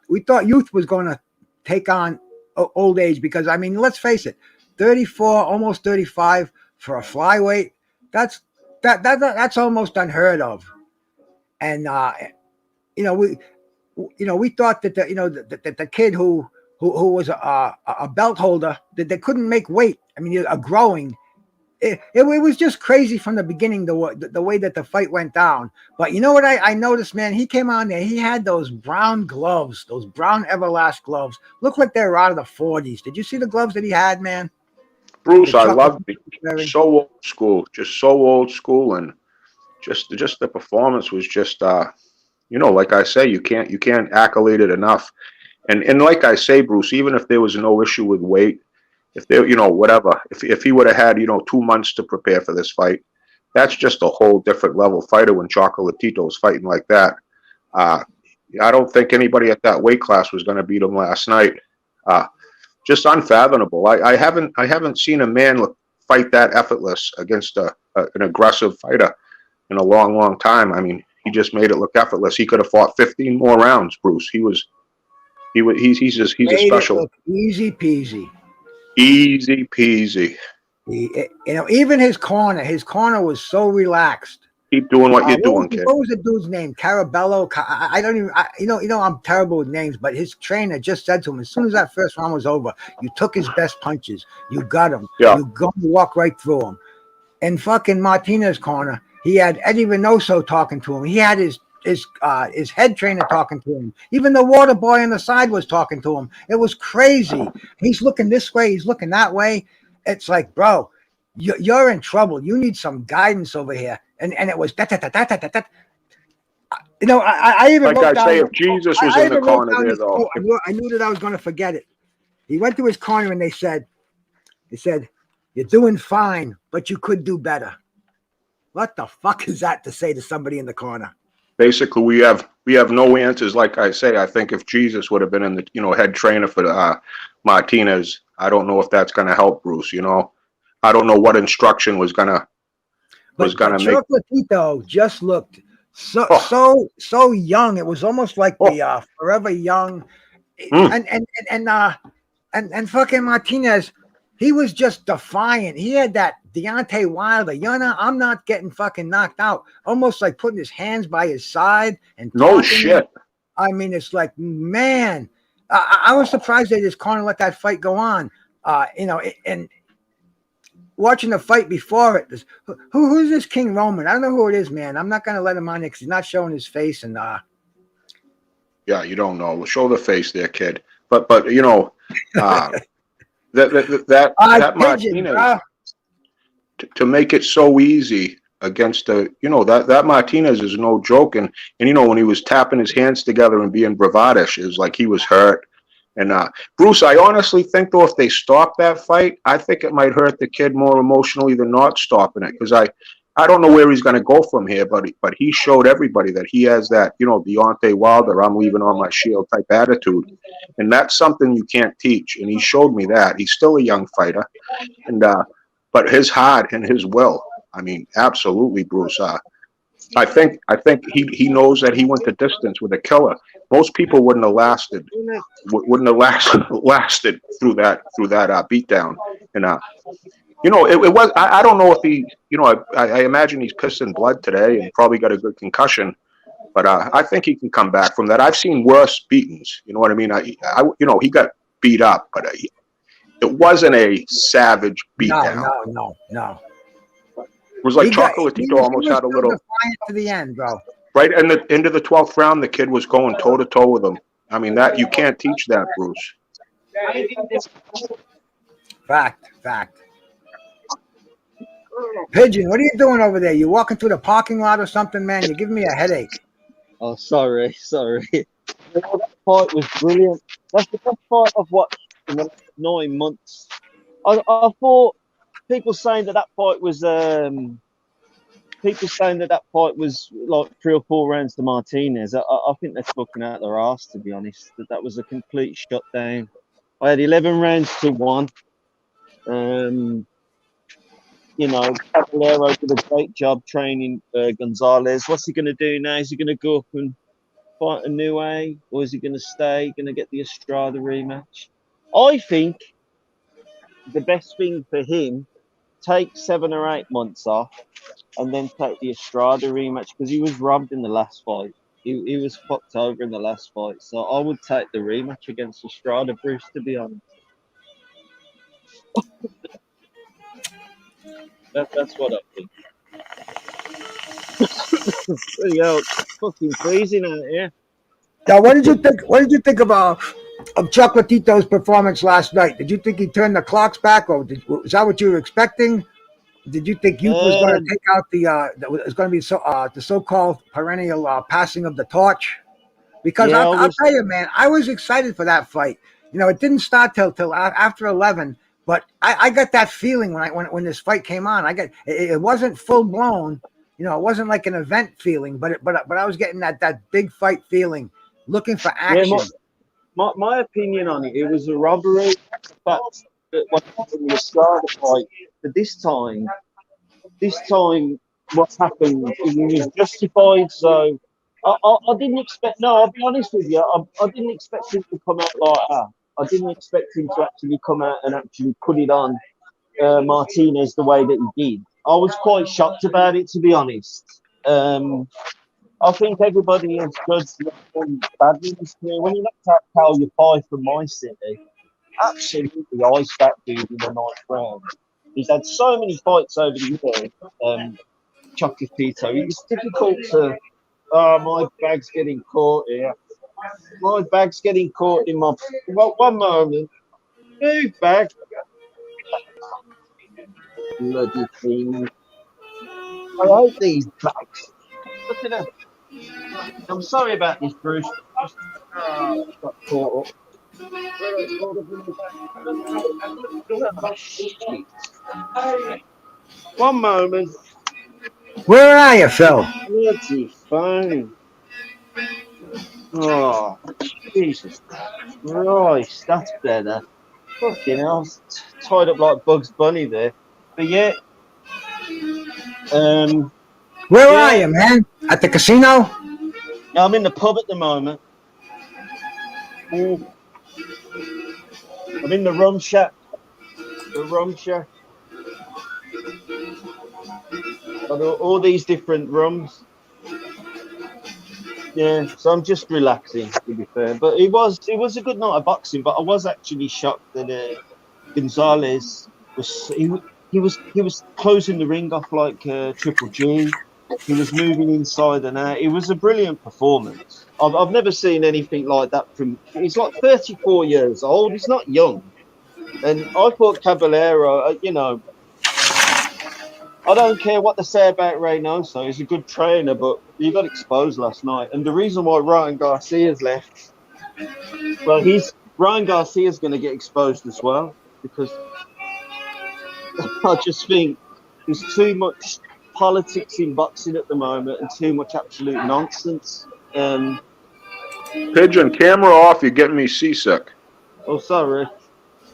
youth was going to take on old age because, I mean, let's face it, 34, almost 35 for a flyweight, that's almost unheard of. And we thought that the kid who was a belt holder, that they couldn't make weight. I mean, a growing. It was just crazy from the beginning, the way that the fight went down. But you know what I noticed, man? He came on there. He had those brown gloves, those brown Everlast gloves. Looked like they were out of the 40s. Did you see the gloves that he had, man? Bruce, I loved it. So old school, just so old school, and just the performance was just, like I say, you can't accolade it enough. And like I say, Bruce, even if there was no issue with weight, if they, whatever, if he would have had, 2 months to prepare for this fight, that's just a whole different level fighter when Chocolatito is fighting like that. I don't think anybody at that weight class was going to beat him last night. Just unfathomable. I haven't seen a man fight that effortless against an aggressive fighter in a long, long time. I mean, he just made it look effortless. He could have fought 15 more rounds, Bruce. He's a special. Easy peasy. Easy peasy. Even his corner was so relaxed. Keep doing what you're doing, kid. What was the dude's name? Carabello? I don't even. I'm terrible with names, but his trainer just said to him, as soon as that first round was over, you took his best punches. You got him. Yeah. You go walk right through him. In fucking Martinez's corner, he had Eddie Reynoso talking to him. He had his his head trainer talking to him. Even the water boy on the side was talking to him. It was crazy. He's looking this way. He's looking that way. It's like, bro, you're in trouble. You need some guidance over here. And it was that, that, that, that, that, that. You know, I even Like wrote I say, down. if Jesus was I in the even wrote corner down there, this though, quote. I knew that I was going to forget it. He went to his corner and they said, "You're doing fine, but you could do better." What the fuck is that to say to somebody in the corner? basically we have no answers. Like I say, I think if Jesus would have been in the head trainer for Martinez, I don't know if that's going to help Bruce. I don't know what instruction was gonna But make. Chocolatito just looked Oh, so young. It was almost like oh, the Forever Young, mm, and and and and fucking Martinez. He was just defiant. He had that Deontay Wilder, I'm not getting fucking knocked out. Almost like putting his hands by his side and no taunting him. shit. I mean, it's like, man, I was surprised they just kind of let that fight go on. And watching the fight before it, who's this King Roman? I don't know who it is, man. I'm not gonna let him on it because he's not showing his face. And Yeah, you don't know. Show the face there, kid. But uh, that Pigeon, Martinez, bro. to make it so easy against that Martinez is no joke. And when he was tapping his hands together and being bravadish, it was like he was hurt. And Bruce, I honestly think though, if they stop that fight, I think it might hurt the kid more emotionally than not stopping it, because I don't know where he's going to go from here, but he showed everybody that he has that Deontay Wilder, I'm leaving on my shield type attitude, and that's something you can't teach. And he showed me that. He's still a young fighter, and but his heart and his will, I mean, absolutely, Bruce. I think he knows that he went the distance with a killer. Most people wouldn't have lasted lasted through that beatdown. And it was, I don't know if he, I imagine he's pissing blood today and probably got a good concussion, but I think he can come back from that. I've seen worse beatings. You know what I mean? He got beat up, but it wasn't a savage beatdown. No. It was like He Chocolatito almost was had a still little. defiant to the end, bro. Right in the end of the 12th round, the kid was going toe to toe with him. I mean, that you can't teach that, Bruce. Fact. Pigeon, what are you doing over there? You walking through the parking lot or something, man? You're giving me a headache. Oh, sorry. That fight was brilliant. That's the best fight I've watched in the last 9 months. I thought people saying that fight was like 3 or 4 rounds to Martinez. I think they're fucking out their ass, to be honest. That was a complete shutdown. I had 11 rounds to 1. Caballero did a great job training Gonzalez. What's he going to do now? Is he going to go up and fight a new way, or is he going to stay? Going to get the Estrada rematch? I think the best thing for him, take 7 or 8 months off, and then take the Estrada rematch, because he was robbed in the last fight. He was fucked over in the last fight. So I would take the rematch against Estrada, Bruce, to be honest. That's what I think. Yo, fucking freezing out here. Now, what did you think? What did you think of Chocolatito's performance last night? Did you think he turned the clocks back, or was that what you were expecting? Did you think Youth was going to take out was going to be the so-called perennial passing of the torch? Because Yeah, I'll tell you, man, I was excited for that fight. It didn't start till after 11, but I got that feeling when this fight came on. It wasn't full blown. It wasn't like an event feeling, but I was getting that big fight feeling, looking for action. My opinion on it was a robbery. But what happened was the fight. But this time, what happened was justified. So I didn't expect. No, I'll be honest with you. I didn't expect him to come out like that. I didn't expect him to actually come out and actually put it on Martinez the way that he did. I was quite shocked about it, to be honest. I think everybody has judged him badly this year. When you look at Cal Yafai from my city, absolutely iced that dude in the 9th round. He's had so many fights over the years, Chocolatito. It's difficult to Oh, my bag's getting caught here. My bag's getting caught in my. Well, one moment. Move bag. Bloody thing. I hate these bags. Look at them. I'm sorry about this, Bruce. Just got caught up. Oh, shit. One moment. Where are you, Phil? Bloody phone. Oh, Jesus Christ. That's better. Fucking hell. I was tied up like Bugs Bunny there. But yeah, um, Where are yeah, you, man? At the casino? I'm in the pub at the moment. Mm, I'm in the rum shack. The rum shack. Got all these different rums. Yeah, so I'm just relaxing, to be fair. But it was a good night of boxing. But I was actually shocked that Gonzalez was closing the ring off like Triple G. He was moving inside and out. It was a brilliant performance. I've never seen anything like that from. He's like 34 years old. He's not young. And I thought Caballero, I don't care what they say about Reynoso. He's a good trainer, but he got exposed last night. And the reason why Ryan Garcia's left, well, Ryan Garcia's going to get exposed as well because I just think there's too much politics in boxing at the moment and too much absolute nonsense. Pigeon, camera off. You're getting me seasick. Oh, sorry,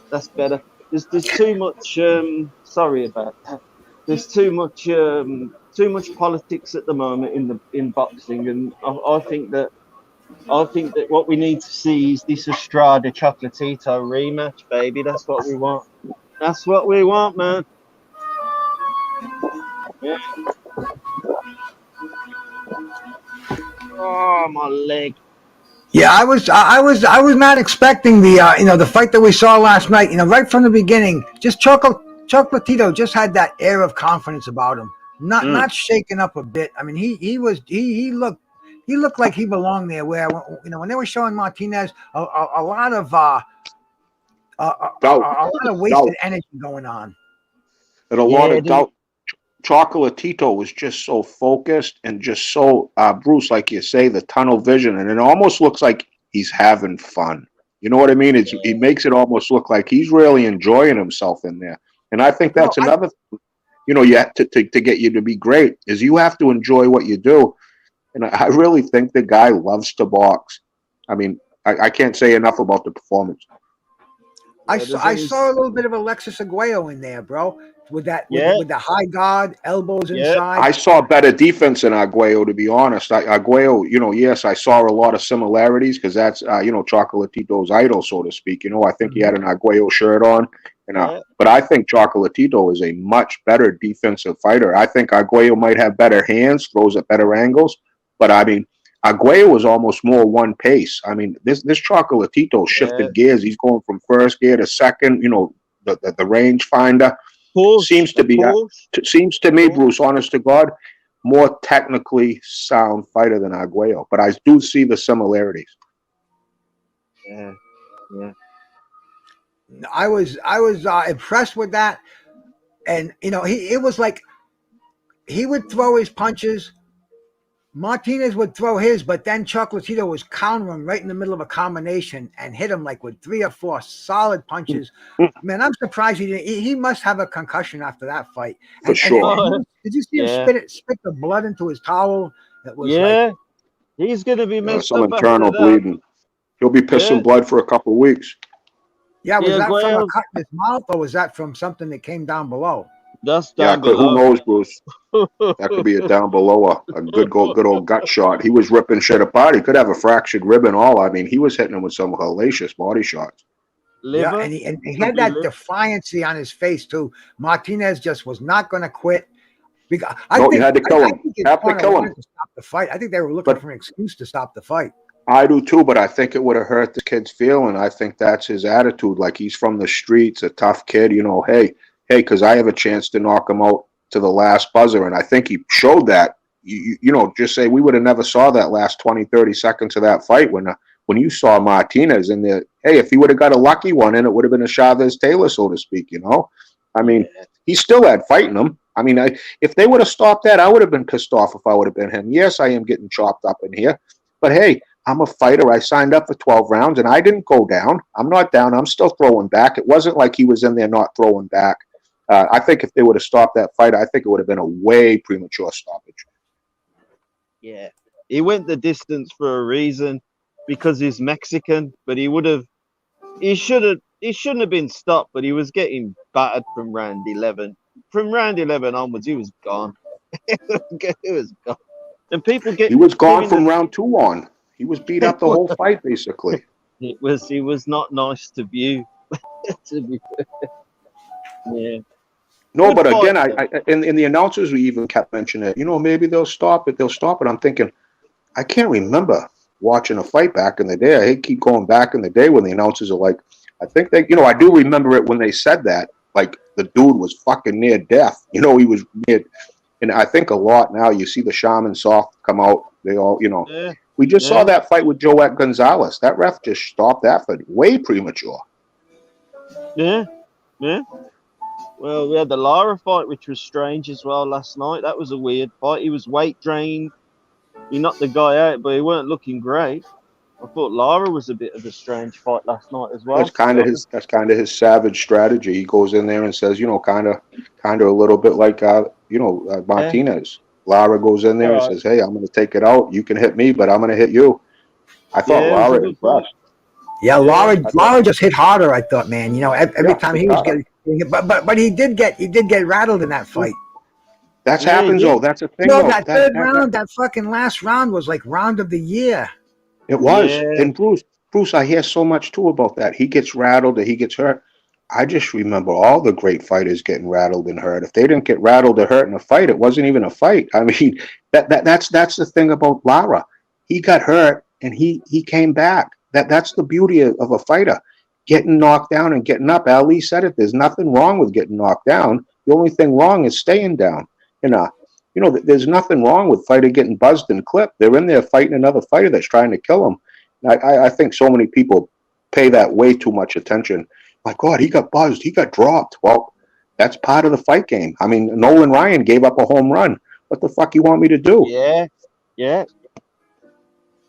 that's better. There's too much. Sorry about that. There's too much politics at the moment in boxing, and I think that what we need to see is this Estrada Chocolatito rematch, baby. That's what we want. That's what we want, man. Yeah. Oh, my leg. Yeah, I was not expecting the fight that we saw last night. Right from the beginning, just Chocolatito just had that air of confidence about him, not shaken up a bit. I mean, he looked like he belonged there. Where when they were showing Martinez a lot of a Doubt, lot of doubt, wasted energy going on. and a lot Yeah, of doubt. Chocolatito was just so focused and just so Bruce, like you say, the tunnel vision, and it almost looks like he's having fun. You know what I mean? He makes it almost look like he's really enjoying himself in there. And I think No, that's another, you have to get you to be great is you have to enjoy what you do. And I really think the guy loves to box. I mean, I can't say enough about the performance. I yeah, saw there's I only saw a little bit of Alexis Aguayo in there, bro, with that yeah, with the high guard, elbows yeah, inside. I saw better defense in Arguello, to be honest. Arguello, yes, I saw a lot of similarities because that's, Chocolatito's idol, so to speak. I think he Mhm. had an Arguello shirt on. yeah, But I think Chocolatito is a much better defensive fighter. I think Arguello might have better hands, throws at better angles. But I mean, Arguello was almost more one pace. I mean, this Chocolatito yeah. shifted gears. He's going from first gear to second, the range finder Pause, seems to be pause, seems to me, pause. Bruce, honest to God, more technically sound fighter than Arguello. But I do see the similarities. Yeah, yeah, I was impressed with that, and it was like he would throw his punches. Martinez would throw his, but then Chocolatito was countering right in the middle of a combination and hit him like with 3 or 4 solid punches. Man, I'm surprised he didn't. He must have a concussion after that fight. For And sure. did you see him yeah, spit the blood into his towel? It was like, yeah. He's gonna be messed Some up after internal that. bleeding. He'll be Yeah, pissing blood for a couple of weeks. yeah, was yeah, that from a Guayo, cut in his mouth or was that from something that came down below? that's Yeah, down who below. knows, Bruce? That could be a down below a good old gut shot. He was ripping shit apart. He could have a fractured rib and all. I mean, he was hitting him with some hellacious body shots. Yeah, Liver, and he could had be that liver. defiancy on his face too. Martinez just was not going to quit. Because I No, you think had to I, kill I him. think his Have to corner kill him. wanted to stop the fight. I think they were looking But for an excuse to stop the fight. I do too, but I think it would have hurt the kid's feeling. I think that's his attitude. Like he's from the streets, a tough kid, hey, because I have a chance to knock him out to the last buzzer. And I think he showed that you know, just say we would have never saw that last 20, 30 seconds of that fight when you saw Martinez in there. Hey, if he would have got a lucky one in, it would have been a Chavez Taylor, so to speak, you know? I mean, he still had fighting him. I mean, if they would have stopped that, I would have been pissed off if I would have been him. Yes, I am getting chopped up in here. But hey, I'm a fighter. I signed up for 12 rounds, and I didn't go down. I'm not down. I'm still throwing back. It wasn't like he was in there not throwing back. I think if they would have stopped that fight, I think it would have been a way premature stoppage. Yeah, he went the distance for a reason because he's Mexican, but he shouldn't have been stopped, but he was getting battered from round 11. From round 11 onwards, he was gone. He was gone. And people get he was gone from round 2 on. He was beat up the whole fight, basically. It was not nice to view. To be fair. Yeah. No, Good but fight, again, in the announcers, we even kept mentioning it. You know, maybe they'll stop it. They'll stop it. I'm thinking, I can't remember watching a fight back in the day. I keep going back in the day when the announcers are like, I think they, you know, I do remember it when they said that. Like, the dude was fucking near death. You know, he was near. And I think a lot now, you see the Shaman Soft come out. They all, you know. Yeah. We just saw that fight with Joette Gonzalez. That ref just stopped that for way premature. Yeah. Yeah. Well, we had the Lara fight, which was strange as well last night. That was a weird fight. He was weight drained. He knocked the guy out, but he weren't looking great. I thought Lara was a bit of a strange fight last night as well. That's kind of his savage strategy. He goes in there and says, you know, kind of a little bit like Martinez. Lara goes in there and says, "Hey, I'm going to take it out. You can hit me, but I'm going to hit you." I thought Lara impressed. Yeah, Lara just hit harder. I thought, man. You know, every time he was getting hit, but he did get rattled in that fight. That happens, though. That's a thing. No, that third round, that fucking last round was like round of the year. It was. And Bruce, I hear so much too about that. He gets rattled or he gets hurt. I just remember all the great fighters getting rattled and hurt. If they didn't get rattled or hurt in a fight, it wasn't even a fight. I mean, that's the thing about Lara. He got hurt and he came back. That's the beauty of a fighter. Getting knocked down and getting up. Ali said it. There's nothing wrong with getting knocked down. The only thing wrong is staying down. You know, there's nothing wrong with fighter getting buzzed and clipped. They're in there fighting another fighter that's trying to kill them. I think so many people pay that way too much attention. My God, he got buzzed. He got dropped. Well, that's part of the fight game. I mean, Nolan Ryan gave up a home run. What the fuck you want me to do? Yeah.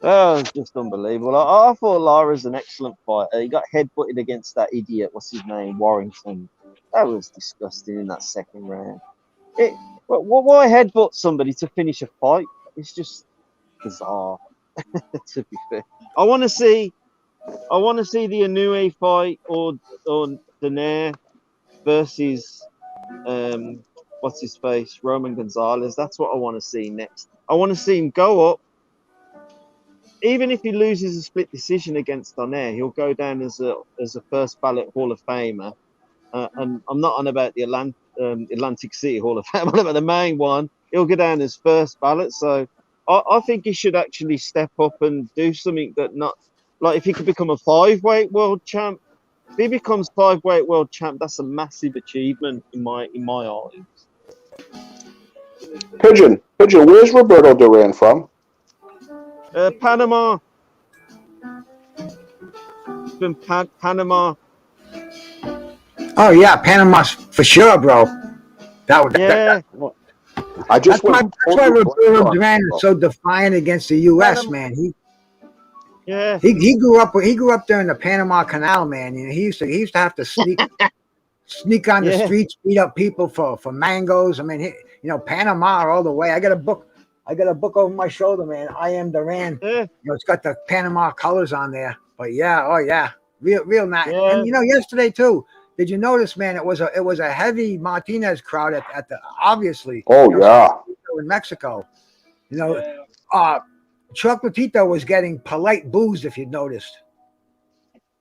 Oh, it's just unbelievable. I thought Lara's an excellent fighter. He got headbutted against that idiot. What's his name? Warrington. That was disgusting in that second round. Why headbutt somebody to finish a fight? It's just bizarre. To be fair, I want to see the Inoue fight or Donaire versus what's his face, Roman Gonzalez. That's what I want to see next. I want to see him go up. Even if he loses a split decision against Donaire, he'll go down as a first ballot Hall of Famer. And I'm not on about the Atlantic City Hall of Fame. I'm about the main one. He'll go down as first ballot. So I think he should actually step up and do something that not like if he could become a 5-weight world champ. If he becomes 5-weight world champ, that's a massive achievement in my eyes. Pigeon, where's Roberto Duran from? Panama. From Panama. Oh yeah, Panama for sure, bro. I just that's why Roberto Duran is so defiant against the U.S. man. He grew up there in the Panama Canal, man. You know, he used to have to sneak on the streets, beat up people for mangoes. I mean, Panama all the way. I got a book over my shoulder, man. I Am Duran. You know, it's got the Panama colors on there. But real nice. And yesterday too. Did you notice, man? It was a heavy Martinez crowd at the obviously. In Mexico, Chocolatito was getting polite boos. If you noticed,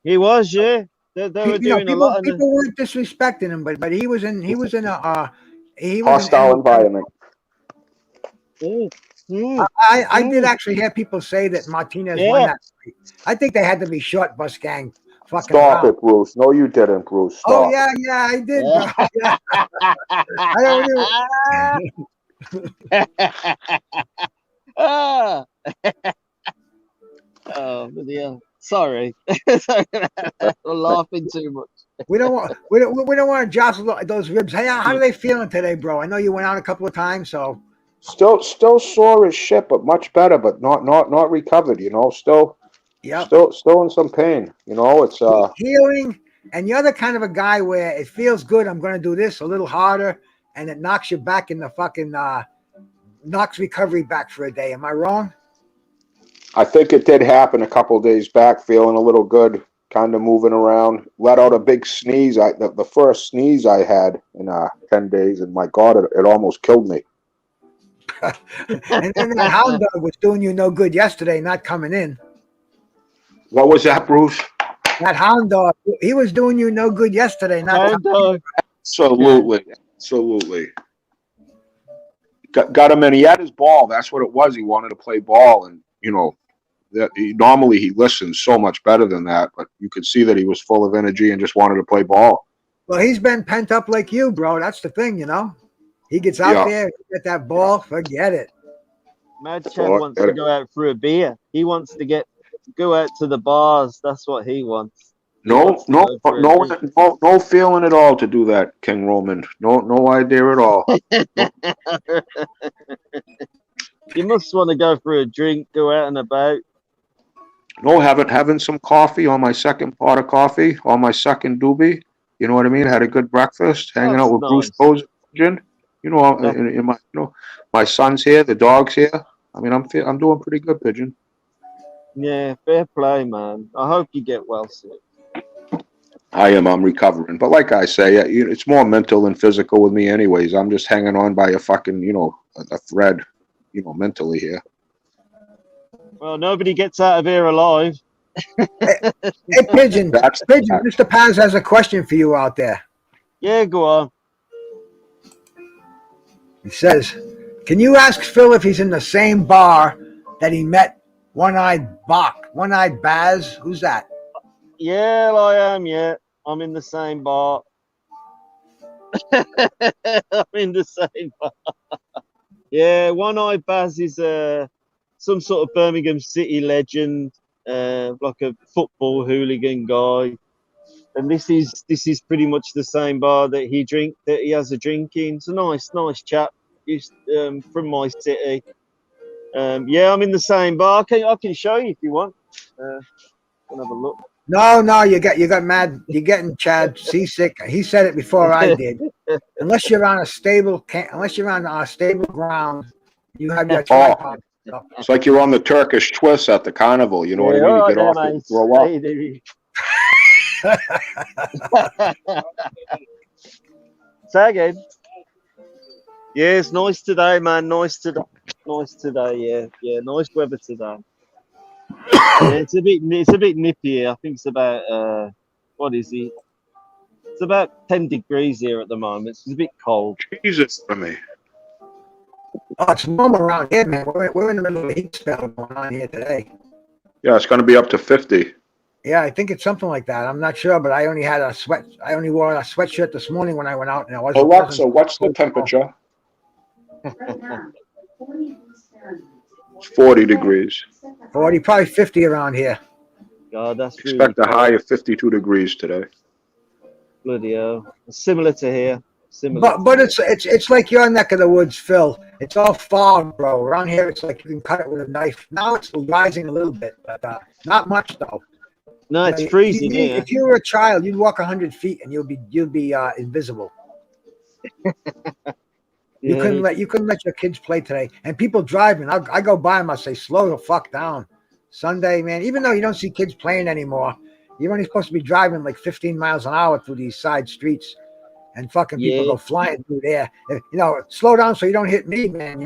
he was. Yeah, they were doing a lot. People weren't disrespecting him, but he was in a hostile environment. I did actually hear people say that Martinez won that fight. I think they had to be short, Bus Gang. Stop it, Bruce. No, you didn't, Bruce. Stop. Oh, yeah, I did, bro. Yeah. I don't Ah. Oh, bloody hell. Sorry. Sorry. I'm laughing too much. We don't want to jostle those ribs. Hey, how are they feeling today, bro? I know you went out a couple of times, so Still sore as shit, but much better, but not recovered. You know, still yep. in some pain. You know, it's Healing, and you're the kind of a guy where it feels good. I'm going to do this a little harder, and it knocks you back in the fucking knocks recovery back for a day. Am I wrong? I think it did happen a couple of days back, feeling a little good, kind of moving around. Let out a big sneeze. The first sneeze I had in 10 days, and my God, it almost killed me. And then that hound dog was doing you no good yesterday, not coming in. What was that, Bruce? That hound dog, he was doing you no good yesterday, not Hound dog. Absolutely. Got him in. He had his ball. That's what it was. He wanted to play ball, and you know, normally he listens so much better than that. But you could see that he was full of energy and just wanted to play ball. Well, he's been pent up like you, bro. That's the thing, you know. He gets out there, get that ball, forget it. Mad Chad wants to go out for a beer. He wants to go out to the bars. That's what he wants. No feeling at all to do that, King Roman. No idea at all. You must want to go for a drink, go out and about. No, having some coffee on my second pot of coffee, on my second doobie. You know what I mean? Had a good breakfast, hanging out with Bruce Bose. You know, in my my son's here, the dog's here. I mean, I'm doing pretty good, Pigeon. Yeah, fair play, man. I hope you get well soon. I am. I'm recovering, but like I say, it's more mental than physical with me, anyways. I'm just hanging on by a fucking, a thread, mentally here. Well, nobody gets out of here alive. Hey, Pigeon, Mr. Paz has a question for you out there. Yeah, go on. He says, can you ask Phil if he's in the same bar that he met One-Eyed Baz? Who's that? Yeah, I am, yeah. I'm in the same bar. I'm in the same bar. Yeah, One-Eyed Baz is some sort of Birmingham City legend, like a football hooligan guy. And this is pretty much the same bar that he has a drink in. It's a nice chap. He's from my city. Yeah, I'm in the same bar. I can show you if you want. Can have a look. No, you got mad. You're getting Chad seasick. He said it before I did. Unless you're on a stable ground, you have your tripod. It's like you're on the Turkish twist at the carnival. You know what I mean? You get off and throw up. Say again. Yeah, it's nice today, man. Nice today. Yeah. Nice weather today. Yeah, it's a bit nippy. I think it's about what is it? It's about 10 degrees here at the moment. It's a bit cold. Jesus for me. Oh, it's warm around here, man. We're in the middle of a heat spell going on here today. Yeah, it's going to be up to 50. Yeah, I think it's something like that. I'm not sure, but I only wore a sweatshirt this morning when I went out, and I wasn't. Alexa, what's the temperature? It's 40 degrees. 40, probably 50 around here. God, that's expect a high of 52 degrees today. Bloody hell. Similar to here. But it's like your neck of the woods, Phil. It's all fog, bro. Around here, it's like you can cut it with a knife. Now it's rising a little bit, but not much though. No, it's freezing here. If you were a child, you'd walk 100 feet and you'd be invisible. You couldn't let your kids play today. And people driving, I go by them, I say, slow the fuck down. Sunday, man, even though you don't see kids playing anymore, you're only supposed to be driving like 15 miles an hour through these side streets, and fucking people go flying through there. Slow down so you don't hit me, man,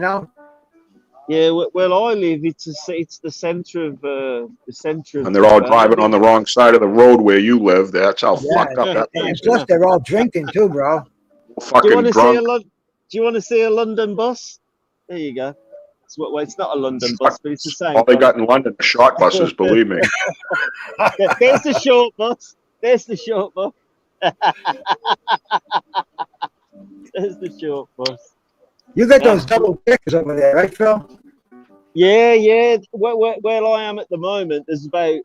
Yeah, well, I live. It's the center of And they're all driving on the wrong side of the road where you live. That's how fucked up that is. Plus, they're all drinking too, bro. Fucking drunk. Do you want to see a London bus? There you go. It's not a London bus, but it's the same. All they got in London are short buses, believe me. There's the short bus. There's the short bus. You got those double kickers over there, right, Phil? Yeah. Where I am at the moment, there's about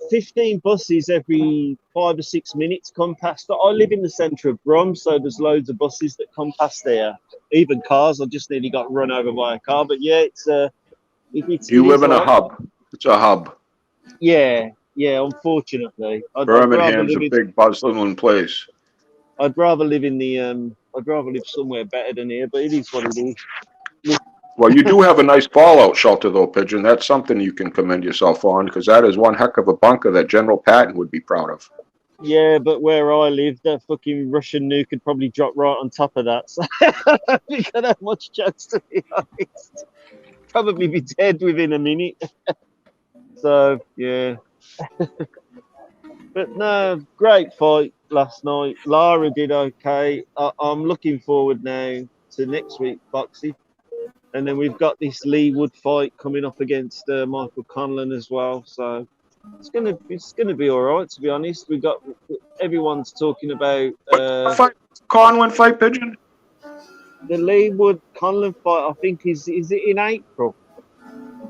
15 buses every 5 or 6 minutes come past. I live in the centre of Brum, so there's loads of buses that come past there. Even cars. I just nearly got run over by a car. But yeah, it You live is in a like hub. It's a hub. yeah. Unfortunately, I'd rather Birmingham's a live in. big bustling place. I'd rather live in the. I'd rather live somewhere better than here. But it is what it is. Well, you do have a nice fallout shelter, though, Pigeon. That's something you can commend yourself on, because that is one heck of a bunker that General Patton would be proud of. Yeah, but where I live, that fucking Russian nuke could probably drop right on top of that. So I don't think I'd have much chance, to be honest. Probably be dead within a minute. So yeah, but no, great fight last night. Lara did okay. I'm looking forward now to next week boxing, and then we've got this Lee Wood fight coming up against Michael Conlan as well. So it's gonna be all right. To be honest, we got everyone's talking about Conlon fight, Pigeon? the Lee Wood Conlan fight. I think is it in April?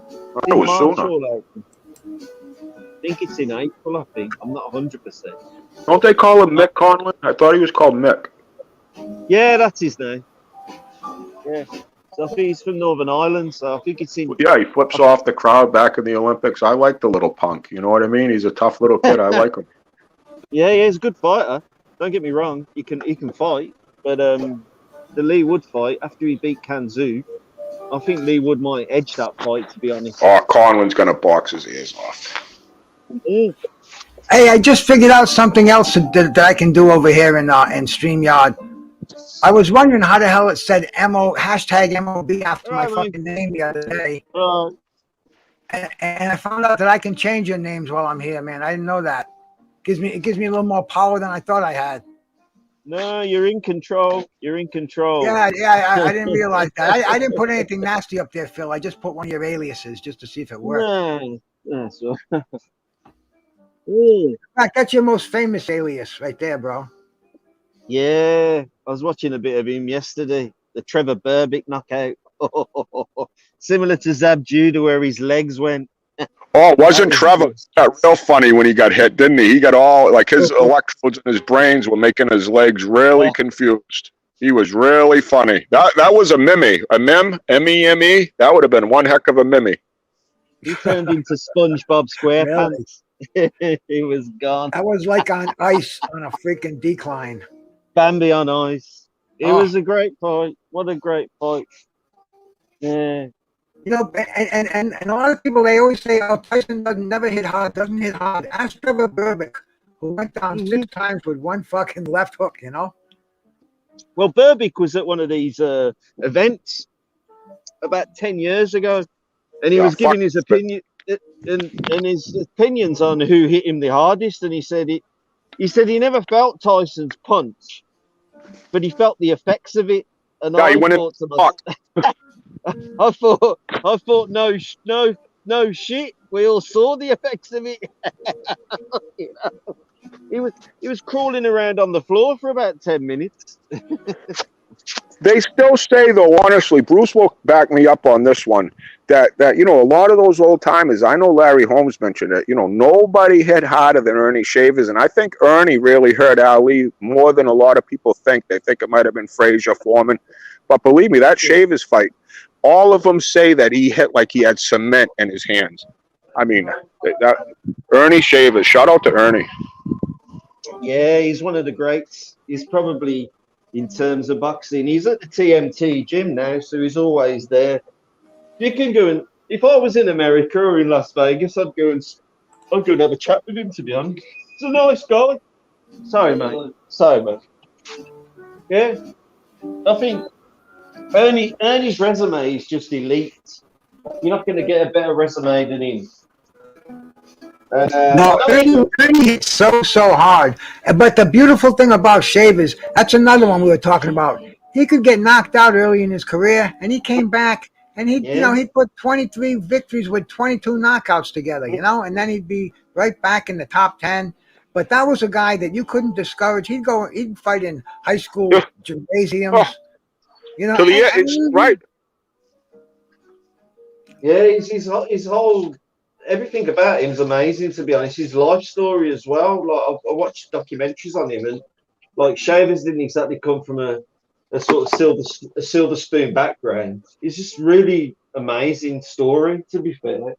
It In was March sooner. or April? I think it's in April. I think I'm not 100%. Don't they call him Mick Conlon? I thought he was called Mick. Yeah, that's his name. Yeah. So I think he's from Northern Ireland. So I think it's in. Yeah, he flips off the crowd back in the Olympics. I like the little punk. You know what I mean? He's a tough little kid. I like him. Yeah, he's a good fighter. Don't get me wrong. He can fight, but the Lee Wood fight after he beat Kanzu, I think Lee Wood might edge that fight. To be honest. Oh, Conlon's going to box his ears off. Mm. Hey, I just figured out something else that I can do over here in StreamYard. I was wondering how the hell it said hashtag MOB after my fucking name the other day. And I found out that I can change your names while I'm here, man. I didn't know that. It gives me a little more power than I thought I had. No, you're in control. You're in control. Yeah, I didn't realize that. I didn't put anything nasty up there, Phil. I just put one of your aliases just to see if it worked. No, so. In fact, that's your most famous alias right there, bro. Yeah, I was watching a bit of him yesterday. The Trevor Burbick knockout. Similar to Zab Judah, where his legs went. Oh, wasn't Trevor got real funny when he got hit, didn't he? He got all, like, his electrodes in his brains were making his legs really confused. He was really funny. That was a mimmy. A mim? M-E-M-E? That would have been one heck of a mimmy. He turned into SpongeBob SquarePants. Really? He was gone. I was like on ice on a freaking decline. Bambi on ice. It was a great fight. What a great fight. Yeah. You know, and a lot of people, they always say, oh, Tyson doesn't hit hard. Ask Trevor Burbick, who went down 6 times with one fucking left hook, you know? Well, Burbick was at one of these events about 10 years ago, and he was giving his opinion and his opinions on who hit him the hardest, and he said he never felt Tyson's punch, but he felt the effects of it. And I thought, no shit. We all saw the effects of it. You know? He was crawling around on the floor for about 10 minutes. They still say, though, honestly, Bruce will back me up on this one, that you know, a lot of those old timers, I know Larry Holmes mentioned it, you know, nobody hit harder than Ernie Shavers, and I think Ernie really hurt Ali more than a lot of people think. They think it might have been Frazier, Foreman, but believe me, that Shavers fight, all of them say that he hit like he had cement in his hands. I mean, Ernie Shavers, shout out to Ernie. Yeah, he's one of the greats. He's probably, in terms of boxing, he's at the TMT gym now, so he's always there. You can go and, if I was in America or in Las Vegas, I'd go and have a chat with him, to be honest. He's a nice guy. Sorry, mate. Yeah. I think Ernie's resume is just elite. You're not going to get a better resume than him. No, Ernie hits so hard. But the beautiful thing about Shavers, that's another one we were talking about. He could get knocked out early in his career, and he came back, and he'd put 23 victories with 22 knockouts together, you know, and then he'd be right back in the top 10. But that was a guy that you couldn't discourage. He'd fight in high school gymnasiums. You know, To the it's right. Yeah, his whole everything about him's amazing. To be honest, his life story as well. Like I watched documentaries on him, and like Shavers didn't exactly come from a sort of silver spoon background. It's just really amazing story. To be fair.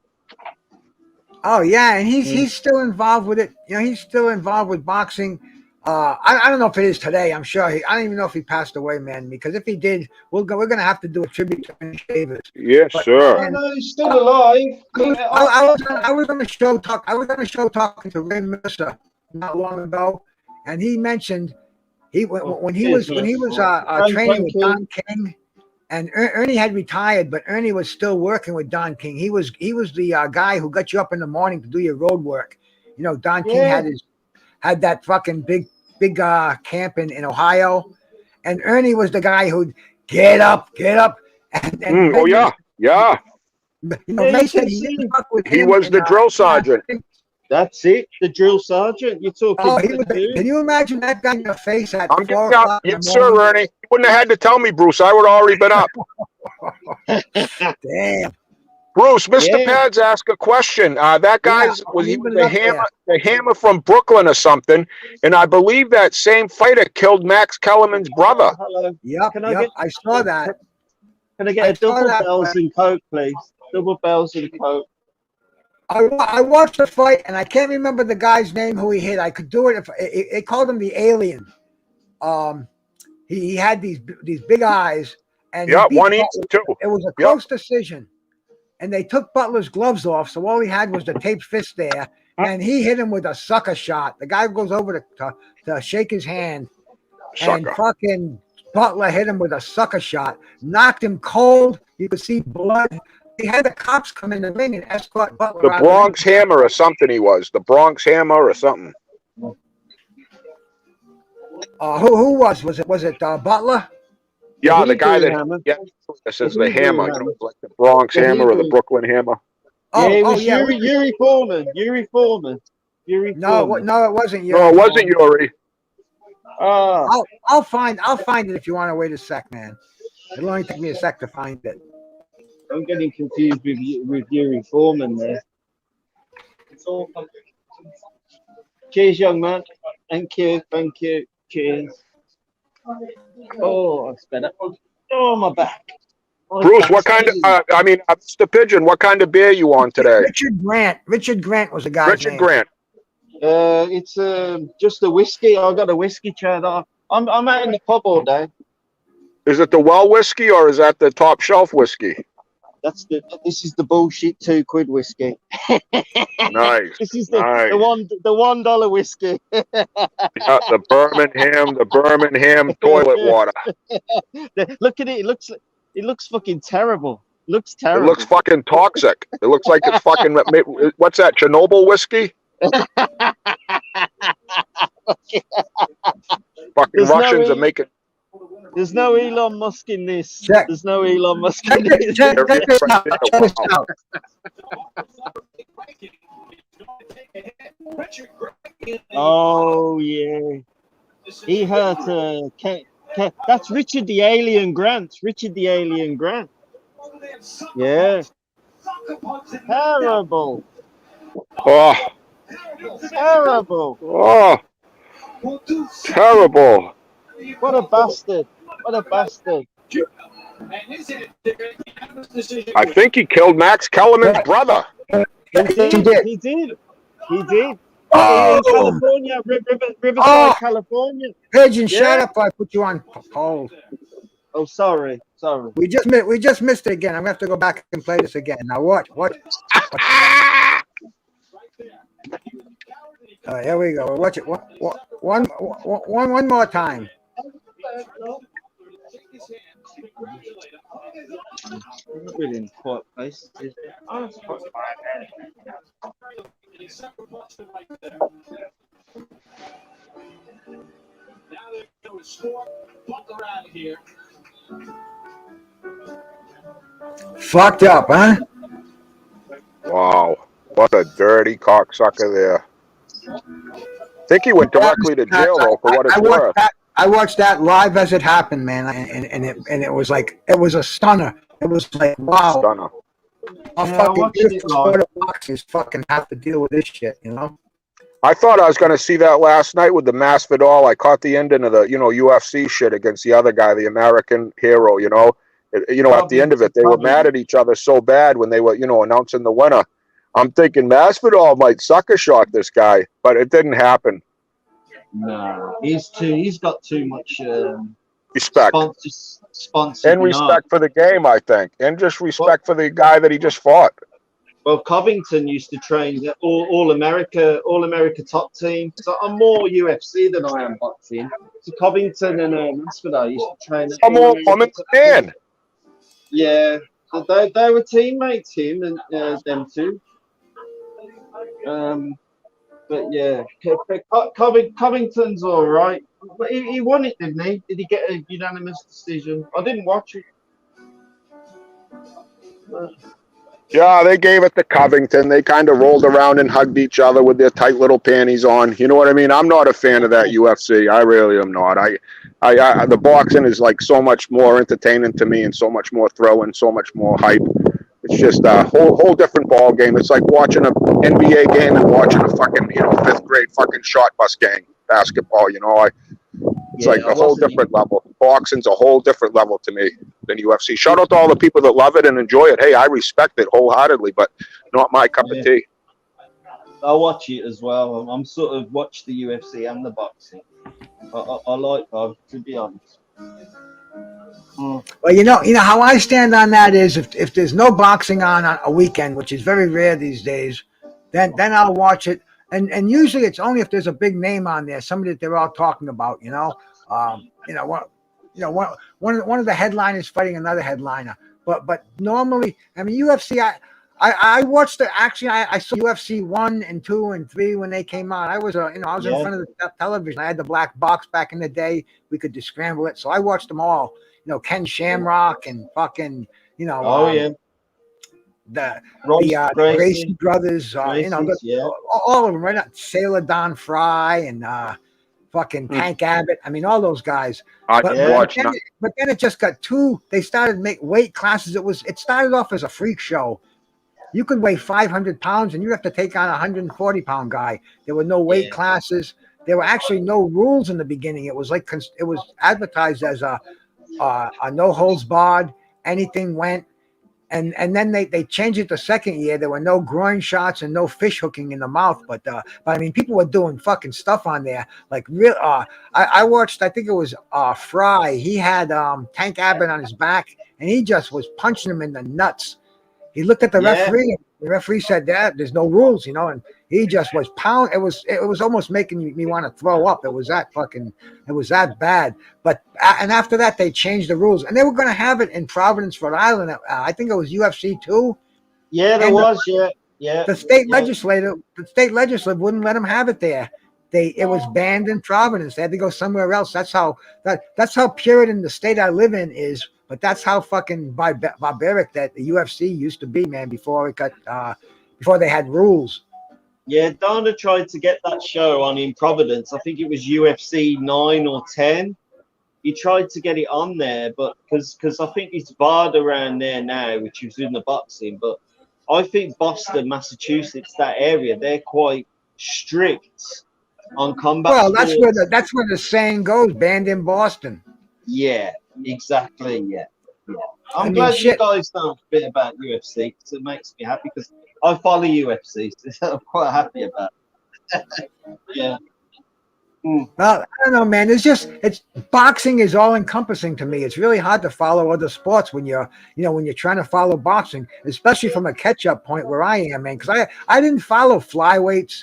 Oh yeah, and Mm. he's still involved with it. You know, he's still involved with boxing. I don't know if it is today. I'm sure I don't even know if he passed away, man. Because if he did, we're gonna have to do a tribute to Ernie Shavers. Yes, But sir. Oh man, no, he's still alive. I was on a show talk. I was on a show talking to Ray Mercer not long ago, and he mentioned when he was training Thank with you. Don King, and Ernie had retired, but Ernie was still working with Don King. He was the guy who got you up in the morning to do your road work. You know, Don King Yeah. had that fucking big camp in Ohio, and Ernie was the guy who'd get up, and Oh yeah, yeah. you know, Yeah, Ray you said can he didn't see. fuck with He him. was the drill sergeant. That's it. The drill sergeant. You're talking Oh, to he the was. dude. Can you imagine that guy in your face at I'm 4 getting up. o'clock in Yes, the sir, morning? Ernie. You wouldn't have had to tell me, Bruce. I would have already been up. Damn. Bruce, Mr. Yeah. Pads asked a question. That guy's I was he leaving was it up there. the hammer from Brooklyn or something, and I believe that same fighter killed Max Kellerman's brother. Hello. Yep, Can I yep. get? I saw that. Can I I get a saw double that. bells and coke, please? Double bells and coke. I watched the fight, and I can't remember the guy's name who he hit. I could do it if they called him the Alien. Um, he had these big eyes, and he Yeah, beat one each Butler. too. It was a Yep. close decision, and they took Butler's gloves off, so all he had was the taped fist there. And he hit him with a sucker shot. The guy goes over to shake his hand, and Sucker. fucking Butler hit him with a sucker shot, knocked him cold. You could see blood. He had the cops come in the ring and escort Butler The out Bronx of the ring. Hammer or something he was. The Bronx Hammer or something. Who was it Butler? The Yeah, the guy Hebrew that hammer. this is The the Hebrew hammer, hammer. like the Bronx The Hammer or the Hebrew. Brooklyn Hammer. Yeah, it Oh was yeah. Yuri Foreman. Yuri Foreman. Yuri Foreman. No, it wasn't Yuri. No, it wasn't Yuri. Ah, I'll find it if you want to wait a sec, man. It'll only take me a sec to find it. I'm getting confused with Yuri Foreman there. Cheers, young man. Thank you. Cheers. Oh, that's better. Oh, my back. Oh, Bruce, what back's kind of? pain. Mr. Pigeon, what kind of beer you on today? Richard Grant. Richard Grant was the guy's Richard name. Grant. It's just a whiskey. I got a whiskey chat. I'm out in the pub all day. Is it the well whiskey or is that the top shelf whiskey? This is the bullshit £2 whiskey. Nice. This is nice. the $1 whiskey. Yeah, the Birmingham toilet water. Look at it. It looks fucking terrible. Looks It terrible. looks fucking toxic. It looks like it's fucking. What's that? Chernobyl whiskey? Fucking There's Russians no are making. There's no Elon Musk in this. Check. There's no Elon Musk Check in this, this. check this out. Check this out. Oh yeah. He hurt that's Richard the Alien Grant. Richard the Alien Grant. Yeah. Terrible. Oh, Terrible. oh, terrible. What a bastard. What a bastard. I think he killed Max Kellerman's brother. He did. He did. He did. In California, Riverside, California. Pigeon, shut up! I put you on hold. Oh, sorry. We just missed it again. I'm gonna have to go back and play this again. Now what? Here we go. Watch it. One more time. Really in quiet place. Fucked up, huh? Wow, what a dirty cocksucker there. I think he went directly to jail though, for what it's worth. I watched that live as it happened, man, and it was like it was a stunner. It was like wow, Stunner. a Yeah, I fucking watched it beautiful live. sport of boxers fucking have to deal with this shit, you know? I thought I was going to see that last night with the Masvidal. I caught the ending of the UFC shit against the other guy, the American hero. At the end of it, they were mad Covington. at each other so bad when they were announcing the winner. I'm thinking Masvidal might sucker shot this guy, but it didn't happen. No, he's got too much Respect sponsors and behind. respect for the game, I think, and just Well, respect for the guy that he just fought. well, Covington used to train the all America top team. So I'm more UFC than I am boxing. So Covington and Masvidal used to train the I'm all all America woman top team. man. Yeah, so they were teammates, him and them two. But yeah, Covington's all right. But he won it, didn't he? Did he get a unanimous decision? I didn't watch it. But, Yeah, they gave it to Covington. They kind of rolled around and hugged each other with their tight little panties on. You know what I mean? I'm not a fan of that UFC. I really am not. The boxing is like so much more entertaining to me and so much more thrilling, so much more hype. It's just a whole different ball game. It's like watching an NBA game and watching a fucking fifth grade fucking shot bus gang basketball. It's yeah, like I a whole wasn't. different level. Boxing's a whole different level to me than UFC. Shout out to all the people that love it and enjoy it. Hey, I respect it wholeheartedly, but not my cup of Yeah, tea. I watch it as well. I'm sort of watch the UFC and the boxing. I like both, to be honest. Mm. Well, you know how I stand on that is if there's no boxing on a weekend, which is very rare these days, then I'll watch it. And usually it's only if there's a big name on there, somebody that they're all talking about. What, one of the headliners fighting another headliner. But normally, I mean UFC. I watched the actually I saw UFC 1 and 2 and 3 when they came out. I was in Yeah. front of the television. I had the black box back in the day. We could just scramble it, so I watched them all. Ken Shamrock and fucking Oh yeah. the Royce the Gracie Gracie. brothers. Gracie's, yeah. All of them, right? Sailor Don Fry and fucking Tank Abbott. I mean, all those guys. I But Yeah. but watch then, but then it just got too. They started make weight classes. It started off as a freak show. You could weigh 500 pounds and you have to take on a 140-pound guy. There were no weight Yeah. classes. There were actually no rules in the beginning. It was advertised as a no holds barred, anything went. And then they changed it the second year. There were no groin shots and no fish hooking in the mouth. But I mean, people were doing fucking stuff on there. Like real. I watched. I think it was Fry. He had Tank Abbott on his back, and he just was punching him in the nuts. He looked at the Yeah. referee. The referee said that there's no rules, and he just was pound. It was almost making me want to throw up. It was that bad. But and after that they changed the rules, and they were going to have it in Providence, Rhode Island. I think it was UFC 2. Yeah, there And was. Yeah. Yeah. the state Yeah. legislature wouldn't let them have it there. It was banned in Providence. They had to go somewhere else. That's how Puritan the state I live in is. But that's how fucking barbaric that the UFC used to be, man. Before before they had rules. Yeah, Dana tried to get that show on in Providence. I think it was UFC 9 or 10. He tried to get it on there, but because I think it's barred around there now, which is in the boxing. But I think Boston, Massachusetts, that area, they're quite strict on combat Well, that's where sports. the saying goes, banned in Boston. Yeah, exactly. Yeah, yeah. I I'm mean, glad you shit. guys know a bit about UFC because it makes me happy because I follow UFC, so I'm quite happy about it. Yeah. Mm. Well, I don't know, man. It's boxing is all encompassing to me. It's really hard to follow other sports when you're trying to follow boxing, especially from a catch up point where I am, man. Because I didn't follow flyweights.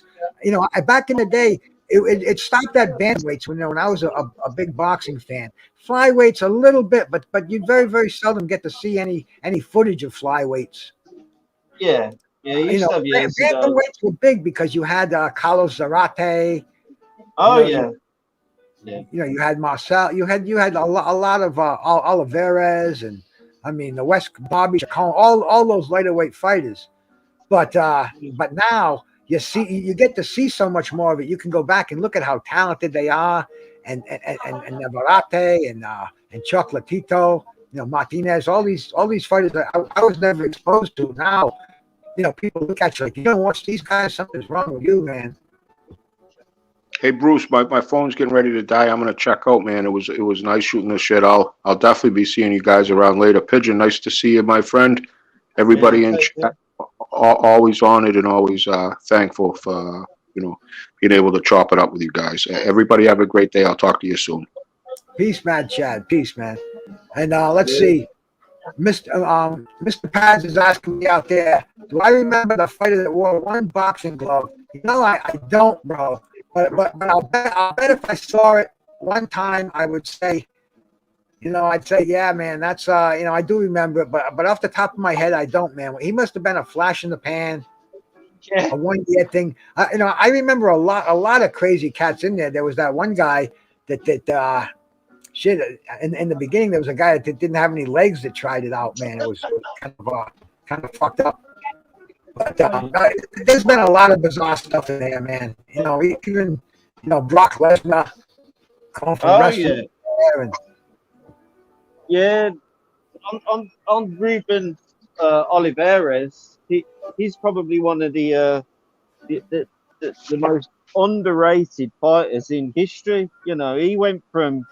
Back in the day, it stopped at bantamweights when I was a big boxing fan. Flyweights a little bit, but you very very seldom get to see any footage of flyweights. Yeah. Yeah, you used to have years ago. Bantamweights were big because you had Carlos Zarate. Oh You know, yeah. Yeah. you had Marcel, you had a lot of Oliveras, and I mean the West Bobby Chacon, all those lighter fighters. But now you get to see so much more of it. You can go back and look at how talented they are, and Navarrete and Chocolatito, Martinez, all these fighters that I was never exposed to. Now, people look at you like, you don't watch these guys, something's wrong with you, man. Hey Bruce, my phone's getting ready to die. I'm gonna check out, man. It was nice shooting the shit. I'll definitely be seeing you guys around later. Pigeon, nice to see you, my friend. Yeah, Everybody in take chat, care. always honored and always thankful for being able to chop it up with you guys. Everybody have a great day. I'll talk to you soon. Peace, man, Chad. Peace, man. And let's Yeah. see. Mr. Paz is asking me out there, do I remember the fighter that wore one boxing glove? I don't, bro. But I'll bet if I saw it one time, I would say, I'd say, yeah, man, that's I do remember it, but off the top of my head, I don't, man. He must have been a flash in the pan, Yeah. a 1 year thing. I remember a lot of crazy cats in there. There was that one guy that shit. In the beginning, there was a guy that didn't have any legs that tried it out, man. It was kind of fucked up. But there's been a lot of bizarre stuff in there, man. Even Brock Lesnar going from Oh yeah. wrestling there, and Yeah. On Ruben Oliveras, he's probably one of the, the, the most underrated fighters in history. He went from,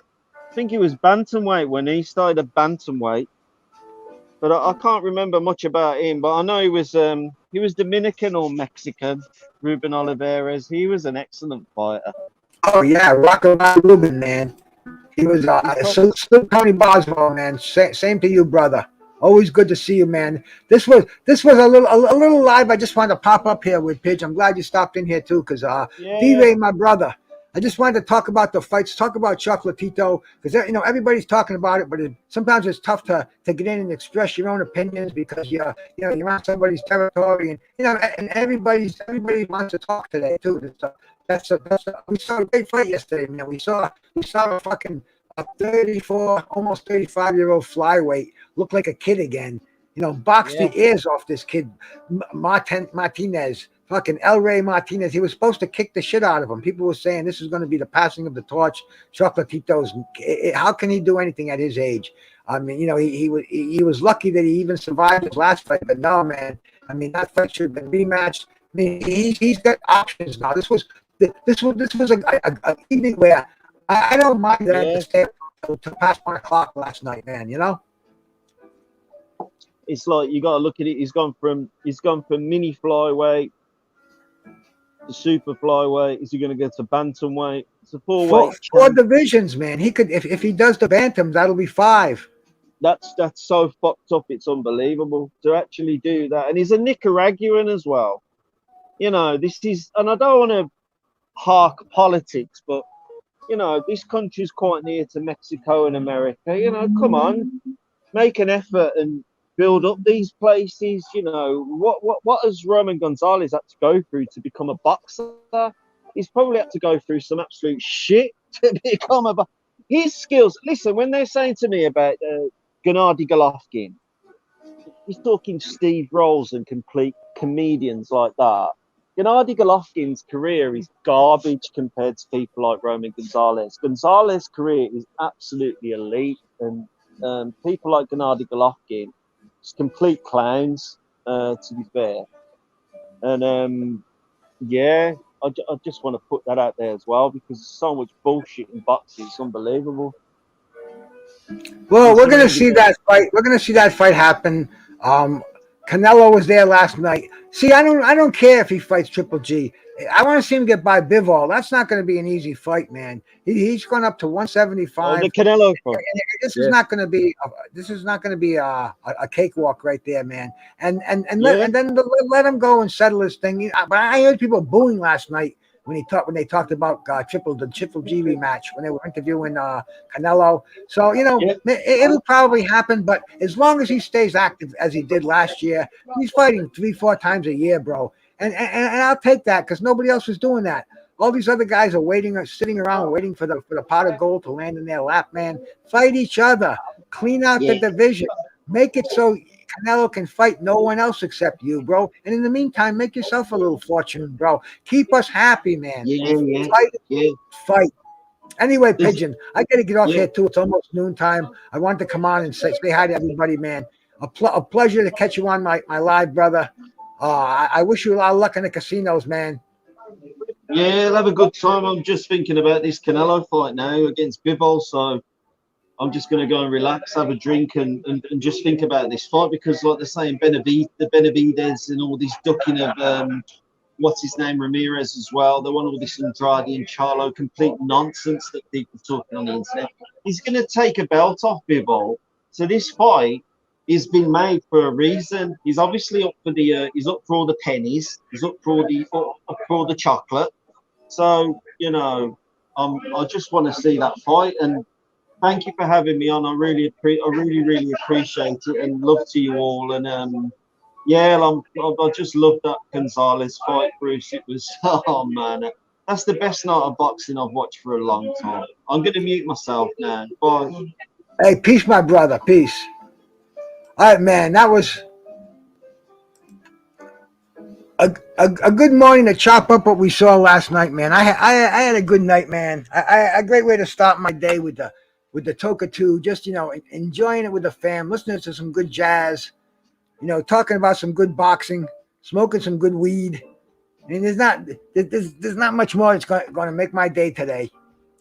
I think he was bantamweight when he started at bantamweight, but I can't remember much about him. But I know he was Dominican or Mexican. Ruben Oliveras, he was an excellent fighter. oh yeah, Rocco Ruben, man. He was He's prob- salute Tony Boswell, man. Same to you, brother. Always good to see you, man. This was a little live. I just wanted to pop up here with Pidge. I'm glad you stopped in here too, because yeah, D-Ray, my brother. I just wanted to talk about the fights, talk about Chocolatito, because everybody's talking about it, but sometimes it's tough to get in and express your own opinions because you're on somebody's territory, and and everybody wants to talk today too. We saw a great fight yesterday, man. We saw a 34, almost 35-year-old flyweight look like a kid again. Box yeah, the ears off this kid, Martinez, fucking El Rey Martinez. He was supposed to kick the shit out of him. People were saying this is going to be the passing of the torch. Chocolatito's, how can he do anything at his age? I mean, he was lucky that he even survived his last fight, but no, man. I mean, that fight should have been rematched. I mean, he's got options now. This was a evening where I don't mind that I had to yeah. stay up till past 1 o'clock last night, man. It's like you got to look at it. He's gone from mini flyweight to super flyweight. Is he going to go to bantamweight? It's a four Four, weight four champ. divisions, man. He could if he does the bantam, that'll be five. That's so fucked up. It's unbelievable to actually do that. And he's a Nicaraguan as well. This is, and I don't want to hark politics, but this country's quite near to Mexico and America. Come on, make an effort and build up these places. What has Roman Gonzalez had to go through to become a boxer? He's probably had to go through some absolute shit to become a. His skills. Listen, when they're saying to me about Gennady Golovkin, he's talking Steve Rolls and complete comedians like that. Gennady Golovkin's career is garbage compared to people like Roman Gonzalez. Gonzalez's career is absolutely elite, and people like Gennady Golovkin, just complete clowns, to be fair. And yeah, I just want to put that out there as well because there's so much bullshit in boxing. It's unbelievable. Well, we're gonna Considering the see that fight. We're gonna see that fight happen. Um, Canelo was there last night. See, I don't care if he fights Triple G. I want to see him get by Bivol. That's not going to be an easy fight, man. He's gone up to the 175. Canelo fight, This is yeah, not going to be. This is not going to be a cakewalk right there, man. yeah, And then let him go and settle his thing. But I heard people booing last night when they talked about the Triple G rematch when they were interviewing Canelo. So yeah, it'll probably happen, but as long as he stays active as he did last year, he's fighting 3-4 times a year, bro. And I'll take that because nobody else is doing that. All these other guys are waiting, or sitting around waiting for the pot of gold to land in their lap, man. Fight each other, clean out the yeah, division, make it so Canelo can fight no one else except you, bro. And in the meantime, make yourself a little fortune, bro. Keep us happy, man. yeah, yeah, Fight, yeah. fight. Anyway, Is Pigeon, I got to get off yeah, here too. It's almost noontime. I wanted to come on and say hi to everybody, man. A pleasure to catch you on my live, brother. I wish you a lot of luck in the casinos, man. yeah, I'll have a good time. I'm just thinking about this Canelo fight now against Bivol, so I'm just going to go and relax, have a drink, and just think about this fight because, like they're saying, the Benavides and all this ducking of what's his name, Ramirez as well. They want all this Andrade and Charlo, complete nonsense that people are talking on the internet. He's going to take a belt off Bivol. So this fight is been made for a reason. He's obviously up for the he's up for all the pennies. He's up for all the chocolate. So I just want to see that fight and. Thank you for having me on. I really appreciate it and love to you all. And yeah, I just love that Gonzalez fight, Bruce. It was oh man, that's the best night of boxing I've watched for a long time. I'm gonna mute myself now. Bye. Hey, peace, my brother. Peace. All right, man. That was a good morning to chop up what we saw last night, man. I had a good night, man. A great way to start my day with the Toka 2, just enjoying it with the fam, listening to some good jazz, talking about some good boxing, smoking some good weed. I mean, there's not much more that's going to make my day today,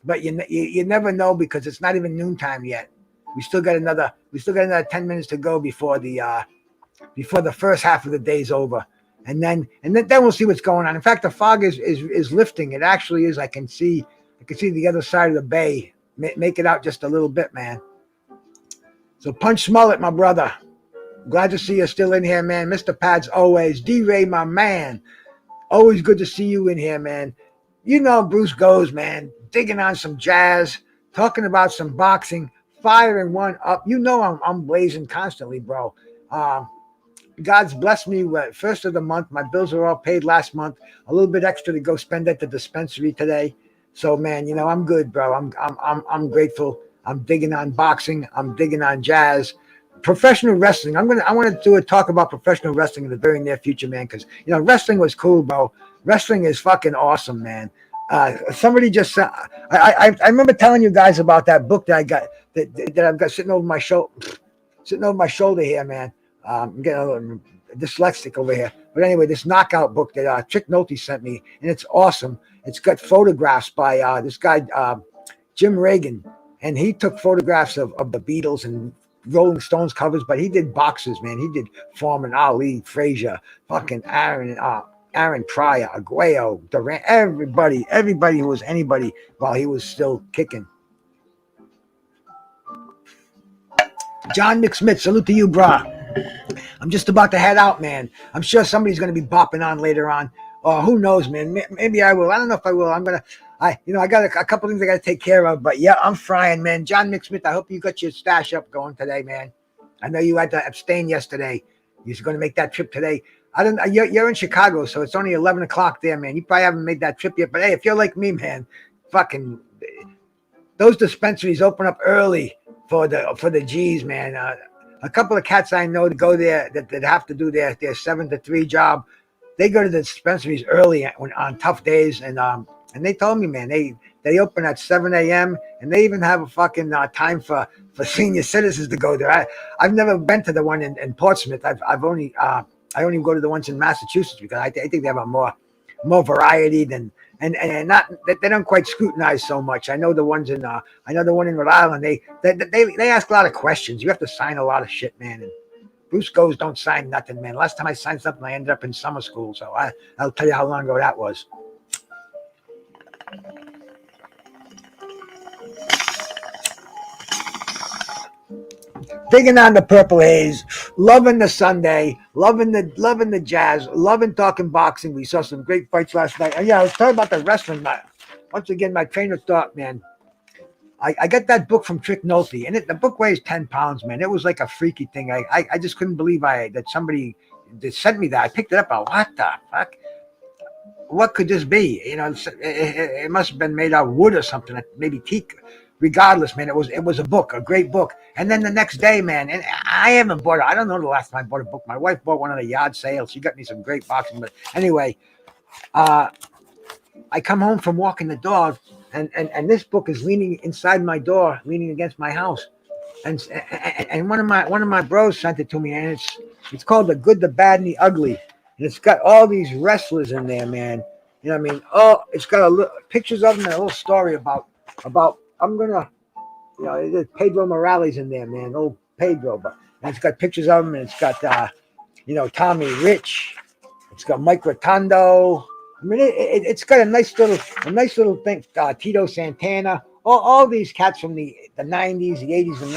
but you never know because it's not even noontime yet. We still got another 10 minutes to go before the first half of the day's over. And then we'll see what's going on. In fact, the fog is lifting. It actually is. I can see the other side of the bay. Make it out just a little bit, man. So Punch Smollett, my brother. Glad to see you still in here, man. Mr. Pads always. D-Ray, my man. Always good to see you in here, man. You know Bruce goes, man. Digging on some jazz, talking about some boxing, firing one up. You know I'm blazing constantly, bro. God's blessed me with first of the month. My bills are all paid last month. A little bit extra to go spend at the dispensary today. So man, I'm good, bro. I'm grateful. I'm digging on boxing. I'm digging on jazz. Professional wrestling. I want to do a talk about professional wrestling in the very near future, man. Because wrestling was cool, bro. Wrestling is fucking awesome, man. Somebody just I remember telling you guys about that book that I got that I've got sitting over my shoulder here, man. I'm getting a little dyslexic over here. But anyway, this knockout book that Trick Nolte sent me, and it's awesome. It's got photographs by this guy, Jim Reagan, and he took photographs of the Beatles and Rolling Stones covers, but he did boxers, man. He did Foreman, Ali, Frazier, fucking Aaron Pryor, Aguayo, Durant, everybody who was anybody while he was still kicking. John McSmith, salute to you, brah. I'm just about to head out, man. I'm sure somebody's going to be bopping on later on. Who knows, man? Maybe I will. I don't know if I will. I got a couple things I got to take care of. But yeah, I'm frying, man. John McSmith, I hope you got your stash up going today, man. I know you had to abstain yesterday. You're going to make that trip today. I don't. You're in Chicago, so it's only 11 o'clock there, man. You probably haven't made that trip yet. But hey, if you're like me, man, fucking those dispensaries open up early for the G's, man. A couple of cats I know that go there that have to do their 7 to 3 job. They go to the dispensaries early on tough days, and they told me, man, they open at 7 a.m. and they even have a fucking time for senior citizens to go there. I've never been to the one in Portsmouth. I only go to the ones in Massachusetts because I think they have a more variety than and not they don't quite scrutinize so much. I know the one in Rhode Island. They ask a lot of questions. You have to sign a lot of shit, man. And Bruce goes, don't sign nothing, man. Last time I signed something, I ended up in summer school. So I'll tell you how long ago that was. Digging on the Purple Haze, loving the Sunday, loving the jazz, loving talking boxing. We saw some great fights last night. And yeah, I was talking about the wrestling. Once again, my train of thought, man. I got that book from Trick Nolte, and the book weighs 10 pounds, man. It was like a freaky thing. I just couldn't believe that somebody sent me that. I picked it up. What the fuck? What could this be? It must have been made out of wood or something, maybe teak. Regardless, man, it was a book, a great book. And then the next day, man, and I haven't bought it. I don't know the last time I bought a book. My wife bought one at a yard sale. She got me some great boxing. But anyway, I come home from walking the dog, and this book is leaning inside my door, leaning against my house. And one of my bros sent it to me, and it's called The Good, the Bad, and the Ugly, and it's got all these wrestlers in there, man. You know what I mean? Oh, it's got pictures of them and a little story about I'm gonna, you know, there's Pedro Morales in there, man, old Pedro, but and it's got pictures of him, and it's got you know, Tommy Rich, it's got Mike Rotundo. I mean, it's got a nice little thing. Tito Santana, all these cats from the 90s, the 80s and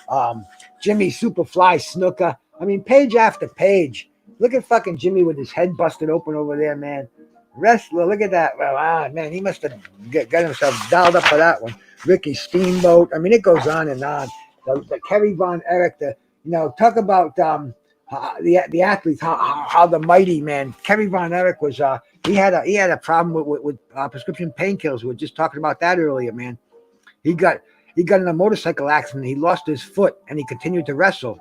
90s. Jimmy Superfly Snooker. I mean, page after page. Look at fucking Jimmy with his head busted open over there, man. Wrestler, look at that. Well, man, he must have got himself dialed up for that one. Ricky Steamboat. I mean, it goes on and on. The Kerry Von Erich, you know, talk about the athletes, how the mighty man Kerry Von Erich was. He had a problem with prescription painkillers. We were just talking about that earlier, man. He got in a motorcycle accident. He lost his foot, and he continued to wrestle.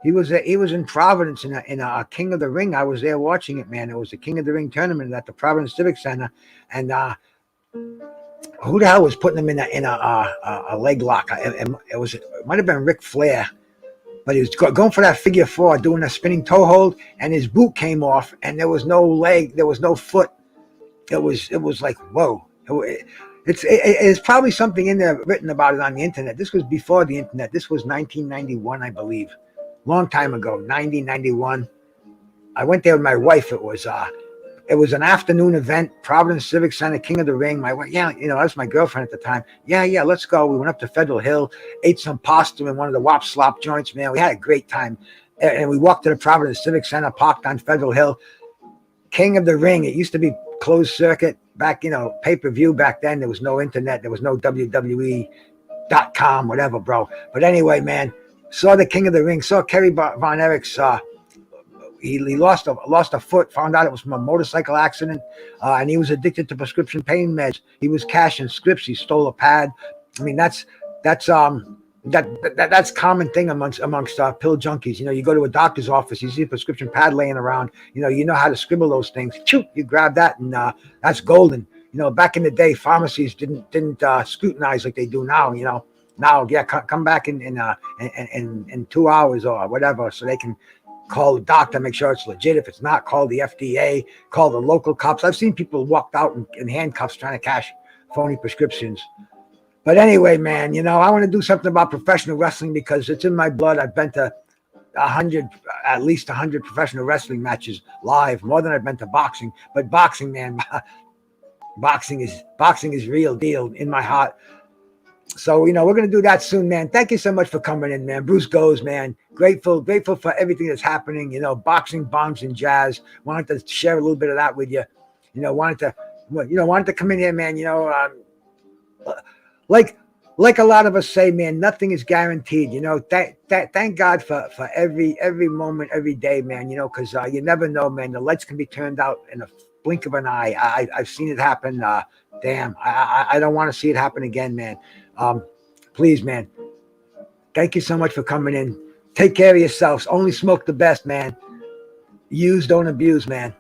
He was in Providence in a King of the Ring. I was there watching it, man. It was the King of the Ring tournament at the Providence Civic Center, and who the hell was putting him in a leg lock? It might have been Ric Flair, but he was going for that figure four, doing a spinning toe hold, and his boot came off, and there was no leg, there was no foot. It was like, whoa. It's probably something in there written about it on the internet. This was before the internet. This was 1991, I believe. Long time ago, 91. I went there with my wife. It was an afternoon event, Providence Civic Center, King of the Ring. My wife, yeah, you know, that was my girlfriend at the time. Yeah, let's go. We went up to Federal Hill, ate some pasta in one of the Wop Slop joints, man. We had a great time. And we walked to the Providence Civic Center, parked on Federal Hill. King of the Ring. It used to be closed circuit back, you know, pay-per-view back then. There was no internet. There was no WWE.com, whatever, bro. But anyway, man, saw the King of the Ring, saw Kerry Von Erich's, he lost a foot, found out it was from a motorcycle accident, and he was addicted to prescription pain meds. He was cashing scripts. He stole a pad. I mean, that's common thing amongst pill junkies. You know, you go to a doctor's office, you see a prescription pad laying around. You know how to scribble those things. You grab that, and that's golden. You know, back in the day, pharmacies didn't scrutinize like they do now. You know, now come back in 2 hours or whatever, so they can call the doctor, make sure it's legit. If it's not, call the FDA, call the local cops. I've seen people walked out in handcuffs trying to cash phony prescriptions. But anyway, man, you know, I want to do something about professional wrestling because it's in my blood. I've been to at least 100 professional wrestling matches live, more than I've been to boxing. But boxing, man, boxing is real deal in my heart. So, you know, we're going to do that soon, man. Thank you so much for coming in, man. Bruce Goes, man. Grateful for everything that's happening, you know, boxing, bongs, and jazz. Wanted to share a little bit of that with you. You know, wanted to come in here, man, you know, like a lot of us say, man, nothing is guaranteed. You know, thank God for every moment, every day, man. You know, because you never know, man. The lights can be turned out in a blink of an eye. I've seen it happen. Damn, I don't want to see it happen again, man. Please, man. Thank you so much for coming in. Take care of yourselves. Only smoke the best, man. Use, don't abuse, man.